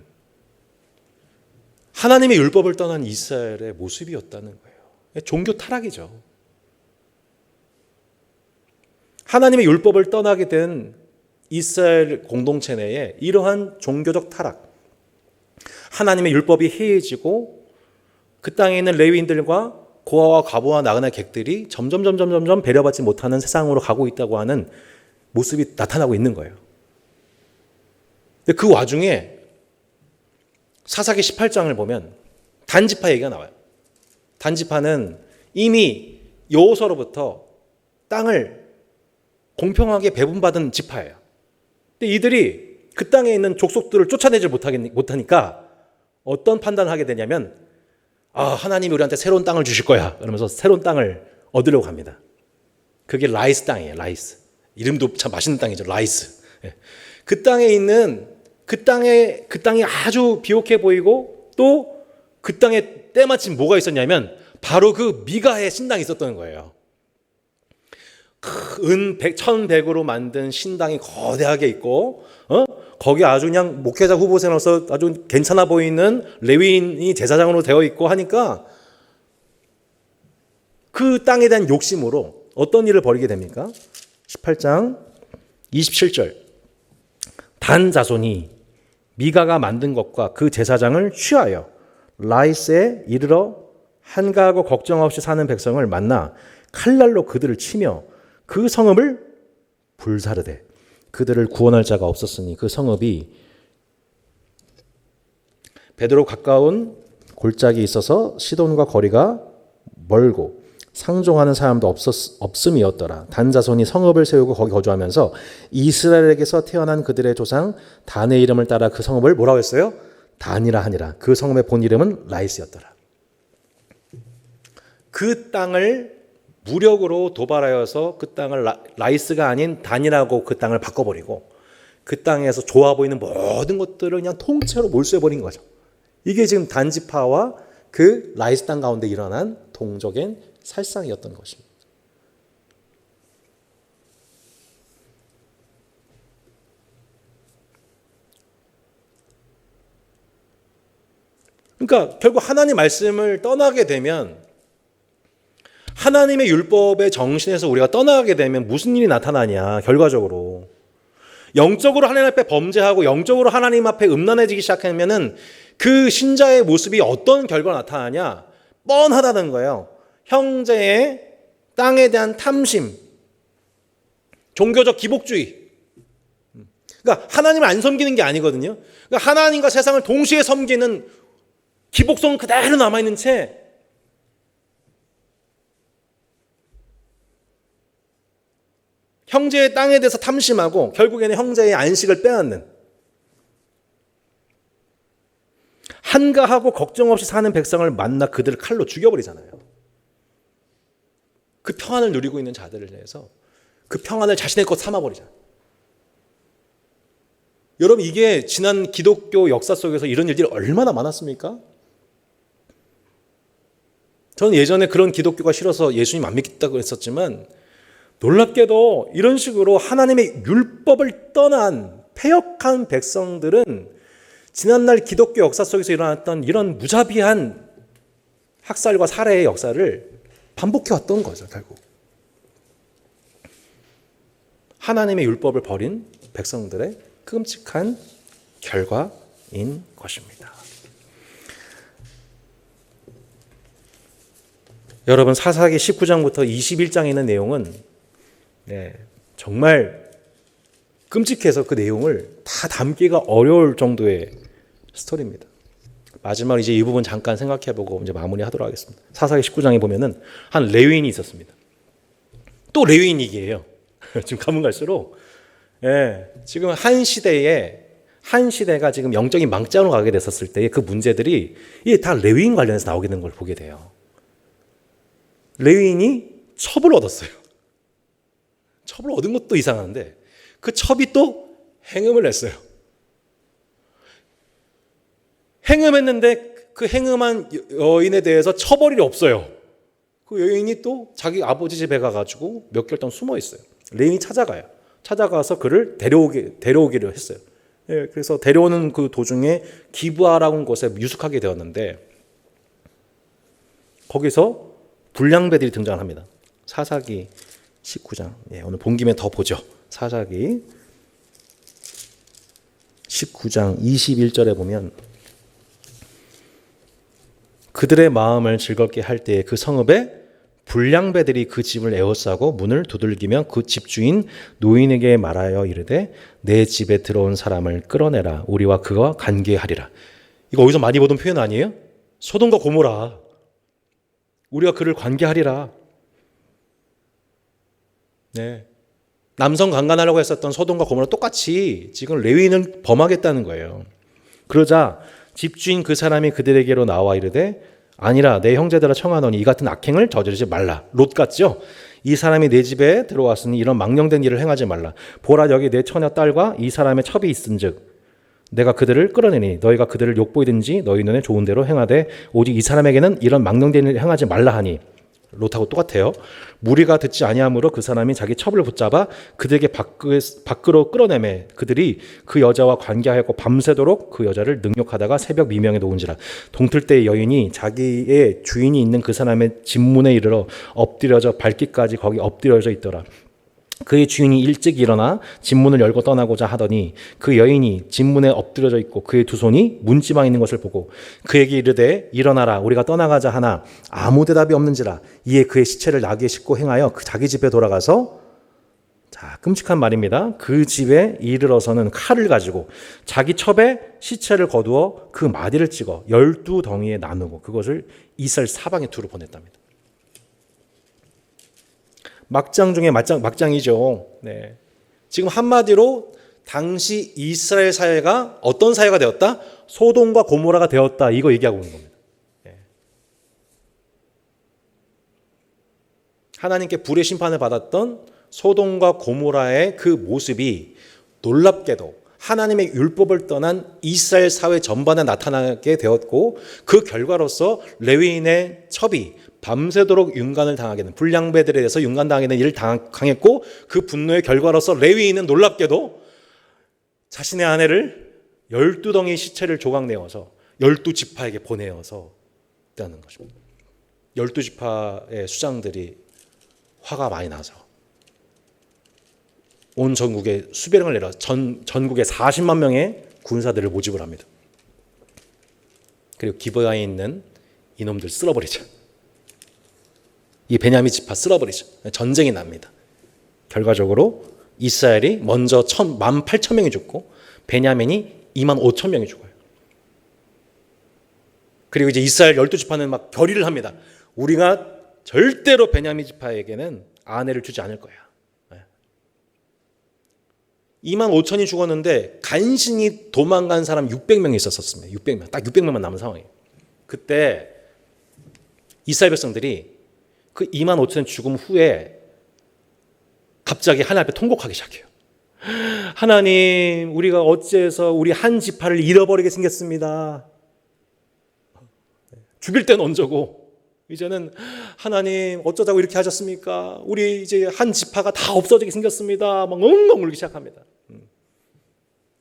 하나님의 율법을 떠난 이스라엘의 모습이었다는 거예요. 종교 타락이죠. 하나님의 율법을 떠나게 된 이스라엘 공동체 내에 이러한 종교적 타락, 하나님의 율법이 해이해지고 그 땅에 있는 레위인들과 고아와 과부와 나그네 객들이 점점 배려받지 못하는 세상으로 가고 있다고 하는 모습이 나타나고 있는 거예요. 근데 그 와중에 사사기 18장을 보면 단지파 얘기가 나와요. 단지파는 이미 여호수아로부터 땅을 공평하게 배분받은 지파예요. 근데 이들이 그 땅에 있는 족속들을 쫓아내지 못하니까 어떤 판단을 하게 되냐면 하나님이 우리한테 새로운 땅을 주실 거야. 그러면서 새로운 땅을 얻으려고 합니다. 그게 라이스 땅이에요. 라이스. 이름도 참 맛있는 땅이죠. 라이스. 그 땅에 있는 그 땅이 아주 비옥해 보이고 또 그 땅에 때마침 뭐가 있었냐면 바로 그 미가의 신당이 있었던 거예요. 은 1100으로 만든 신당이 거대하게 있고 거기 아주 그냥 목회자 후보생으로서 아주 괜찮아 보이는 레위인이 제사장으로 되어 있고 하니까 그 땅에 대한 욕심으로 어떤 일을 벌이게 됩니까? 18장 27절 단 자손이 미가가 만든 것과 그 제사장을 취하여 라이스에 이르러 한가하고 걱정 없이 사는 백성을 만나 칼날로 그들을 치며 그 성읍을 불사르되 그들을 구원할 자가 없었으니 그 성읍이 베드로 가까운 골짜기 있어서 시돈과 거리가 멀고 상종하는 사람도 없음이었더라. 단자손이 성읍을 세우고 거기 거주하면서 이스라엘에게서 태어난 그들의 조상 단의 이름을 따라 그 성읍을 뭐라고 했어요? 단이라 하니라. 그 성읍의 본 이름은 라이스였더라. 그 땅을 무력으로 도발하여서 그 땅을 라이스가 아닌 단이라고 그 땅을 바꿔버리고 그 땅에서 좋아 보이는 모든 것들을 그냥 통째로 몰수해버린 거죠. 이게 지금 단지파와 그 라이스 땅 가운데 일어난 동족의 살상이었던 것입니다. 그러니까 결국 하나님 말씀을 떠나게 되면 하나님의 율법의 정신에서 우리가 떠나게 되면 무슨 일이 나타나냐 결과적으로 영적으로 하나님 앞에 범죄하고 영적으로 하나님 앞에 음란해지기 시작하면은 그 신자의 모습이 어떤 결과가 나타나냐 뻔하다는 거예요. 형제의 땅에 대한 탐심, 종교적 기복주의. 그러니까 하나님을 안 섬기는 게 아니거든요. 그러니까 하나님과 세상을 동시에 섬기는 기복성은 그대로 남아있는 채 형제의 땅에 대해서 탐심하고 결국에는 형제의 안식을 빼앗는 한가하고 걱정 없이 사는 백성을 만나 그들을 칼로 죽여버리잖아요. 그 평안을 누리고 있는 자들을 위해서 그 평안을 자신의 것 삼아버리잖아요. 여러분 이게 지난 기독교 역사 속에서 이런 일들이 얼마나 많았습니까? 저는 예전에 그런 기독교가 싫어서 예수님 안 믿겠다고 했었지만 놀랍게도 이런 식으로 하나님의 율법을 떠난 패역한 백성들은 지난날 기독교 역사 속에서 일어났던 이런 무자비한 학살과 살해의 역사를 반복해왔던 거죠. 결국 하나님의 율법을 버린 백성들의 끔찍한 결과인 것입니다. 여러분 사사기 19장부터 21장에 있는 내용은 정말 끔찍해서 그 내용을 다 담기가 어려울 정도의 스토리입니다. 마지막으로 이제 이 부분 잠깐 생각해보고 이제 마무리하도록 하겠습니다. 사사기 19장에 보면은 한 레위인이 있었습니다. 또 레위인이기에요. 지금 가면 갈수록 지금 한 시대가 지금 영적인 망자로 가게 됐었을 때의 그 문제들이 이게 다 레위인 관련해서 나오게 된 걸 보게 돼요. 레위인이 첩을 얻었어요. 첩을 얻은 것도 이상한데 그 첩이 또 행음을 했어요. 행음했는데 그 행음한 여인에 대해서 처벌이 없어요. 그 여인이 또 자기 아버지 집에 가가지고 몇 개월 동안 숨어 있어요. 레인이 찾아가요. 찾아가서 그를 데려오기로 했어요. 그래서 데려오는 그 도중에 기브아라는 곳에 유숙하게 되었는데 거기서 불량배들이 등장합니다. 사사기 19장. 오늘 본 김에 더 보죠. 사사기 19장 21절에 보면 그들의 마음을 즐겁게 할 때에 그 성읍에 불량배들이 그 집을 에워싸고 문을 두들기며 그 집주인 노인에게 말하여 이르되 내 집에 들어온 사람을 끌어내라. 우리와 그가 관계하리라. 이거 어디서 많이 보던 표현 아니에요? 소돔과 고모라. 우리가 그를 관계하리라. 남성 강간하려고 했었던 소돔과 고모라 똑같이 지금 레위인을 범하겠다는 거예요. 그러자 집주인 그 사람이 그들에게로 나와 이르되 아니라 내 형제들아 청하노니 이 같은 악행을 저지르지 말라. 롯 같죠? 이 사람이 내 집에 들어왔으니 이런 망령된 일을 행하지 말라. 보라 여기 내 처녀 딸과 이 사람의 첩이 있은즉 내가 그들을 끌어내니 너희가 그들을 욕보이든지 너희 눈에 좋은 대로 행하되 오직 이 사람에게는 이런 망령된 일을 행하지 말라 하니 롯하고 똑같아요. 무리가 듣지 아니하므로 그 사람이 자기 첩을 붙잡아 그들에게 밖으로 끌어내매 그들이 그 여자와 관계하였고 밤새도록 그 여자를 능욕하다가 새벽 미명에 놓은지라. 동틀 때 여인이 자기의 주인이 있는 그 사람의 집문에 이르러 엎드려져 발기까지 거기 엎드려져 있더라. 그의 주인이 일찍 일어나 집문을 열고 떠나고자 하더니 그 여인이 집문에 엎드려져 있고 그의 두 손이 문지방에 있는 것을 보고 그에게 이르되 일어나라 우리가 떠나가자 하나 아무 대답이 없는지라. 이에 그의 시체를 나귀에 싣고 행하여 자기 집에 돌아가서 자 끔찍한 말입니다. 그 집에 이르러서는 칼을 가지고 자기 첩에 시체를 거두어 그 마디를 찍어 12덩이에 나누고 그것을 이스라엘 사방에 두루 보냈답니다. 막장 중에 막장이죠. 네. 지금 한마디로 당시 이스라엘 사회가 어떤 사회가 되었다? 소돔과 고모라가 되었다. 이거 얘기하고 있는 겁니다. 네. 하나님께 불의 심판을 받았던 소돔과 고모라의 그 모습이 놀랍게도 하나님의 율법을 떠난 이스라엘 사회 전반에 나타나게 되었고 그 결과로서 레위인의 첩이 밤새도록 윤관을 당하게 된 불량배들에 대해서 윤관당하게 된 일을 당했고 그 분노의 결과로서 레위인은 놀랍게도 자신의 아내를 12덩이 시체를 조각내어서 12지파에게 보내어서 있다는 것입니다. 12지파의 수장들이 화가 많이 나서 온 전국에 수배령을 내려 전국에 40만 명의 군사들을 모집을 합니다. 그리고 기브아에 있는 이놈들 쓸어버리죠. 이 베냐민 지파 쓸어버리죠. 전쟁이 납니다. 결과적으로 이스라엘이 먼저 18,000명이 죽고 베냐민이 25,000명이 죽어요. 그리고 이제 이스라엘 12지파는 막 결의를 합니다. 우리가 절대로 베냐민 지파에게는 아내를 주지 않을 거야. 25,000이 죽었는데 간신히 도망간 사람 600명이 있었습니다. 600명. 딱 600명만 남은 상황이에요. 그때 이스라엘 백성들이 그 25,000 죽음 후에 갑자기 하나님 앞에 통곡하기 시작해요. 하나님, 우리가 어찌해서 우리 한 지파를 잃어버리게 생겼습니다. 죽일 때는 언제고 이제는 하나님 어쩌자고 이렇게 하셨습니까? 우리 이제 한 지파가 다 없어지게 생겼습니다. 막 엉엉 울기 시작합니다.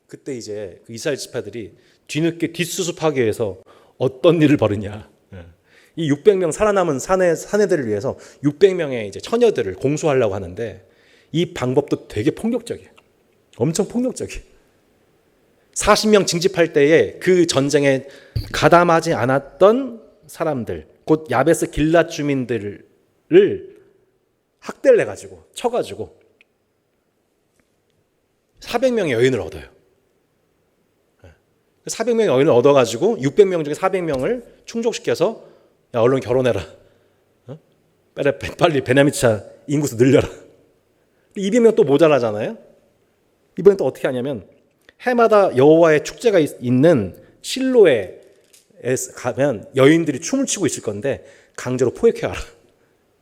그때 이제 그 이스라엘 지파들이 뒤늦게 뒷수습하기 위해서 어떤 일을 벌이냐? 이 600명 살아남은 사내들을 위해서 600명의 이제 처녀들을 공수하려고 하는데 이 방법도 되게 폭력적이에요. 엄청 폭력적이에요. 40명 징집할 때에 그 전쟁에 가담하지 않았던 사람들, 곧 야베스 길랏 주민들을 학대를 해가지고 쳐가지고 400명의 여인을 얻어요. 400명의 여인을 얻어가지고 600명 중에 400명을 충족시켜서 야 얼른 결혼해라. 빨리 베냐민차 인구수 늘려라. 200명 또 모자라잖아요. 이번엔 또 어떻게 하냐면 해마다 여호와의 축제가 있는 실로에 가면 여인들이 춤을 추고 있을 건데 강제로 포획해와라.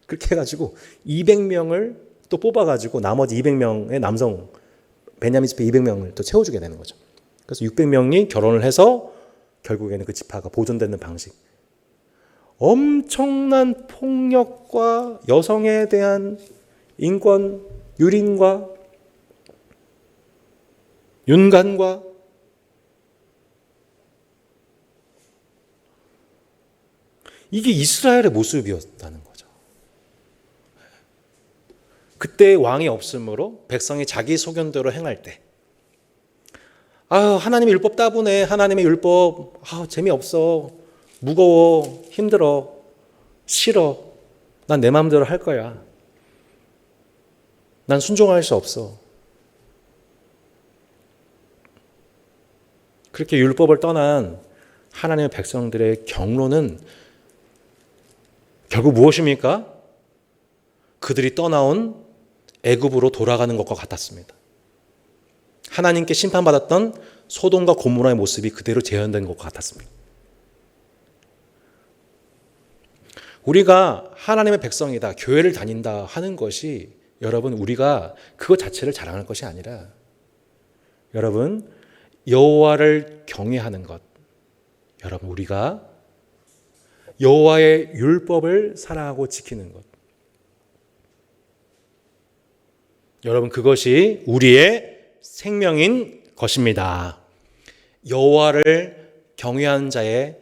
그렇게 해가지고 200명을 또 뽑아가지고 나머지 200명의 남성 베냐민 지파 200명을 또 채워주게 되는 거죠. 그래서 600명이 결혼을 해서 결국에는 그 지파가 보존되는 방식. 엄청난 폭력과 여성에 대한 인권 유린과 윤관과 이게 이스라엘의 모습이었다는 거죠. 그때 왕이 없으므로 백성이 자기 소견대로 행할 때 하나님의 율법 따분해. 하나님의 율법 재미없어. 무거워. 힘들어. 싫어. 난 내 마음대로 할 거야. 난 순종할 수 없어. 그렇게 율법을 떠난 하나님의 백성들의 경로는 결국 무엇입니까? 그들이 떠나온 애굽으로 돌아가는 것과 같았습니다. 하나님께 심판받았던 소돔과 고모라의 모습이 그대로 재현된 것과 같았습니다. 우리가 하나님의 백성이다, 교회를 다닌다 하는 것이 여러분 우리가 그것 자체를 자랑할 것이 아니라 여러분 여호와를 경외하는 것, 여러분 우리가 여호와의 율법을 사랑하고 지키는 것, 여러분 그것이 우리의 생명인 것입니다. 여호와를 경외하는 자의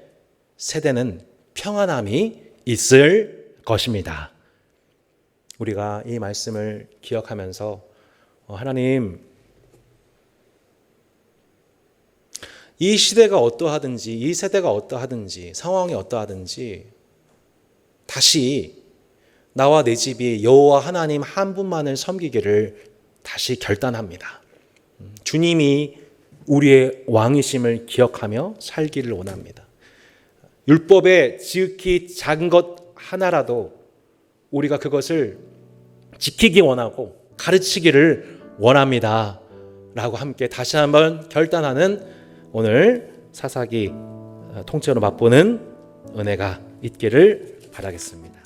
세대는 평안함이 있을 것입니다. 우리가 이 말씀을 기억하면서 하나님, 이 시대가 어떠하든지 이 세대가 어떠하든지 상황이 어떠하든지 다시 나와 내 집이 여호와 하나님 한 분만을 섬기기를 다시 결단합니다. 주님이 우리의 왕이심을 기억하며 살기를 원합니다. 율법에 지극히 작은 것 하나라도 우리가 그것을 지키기 원하고 가르치기를 원합니다. 라고 함께 다시 한번 결단하는 오늘 사사기 통째로 맛보는 은혜가 있기를 바라겠습니다.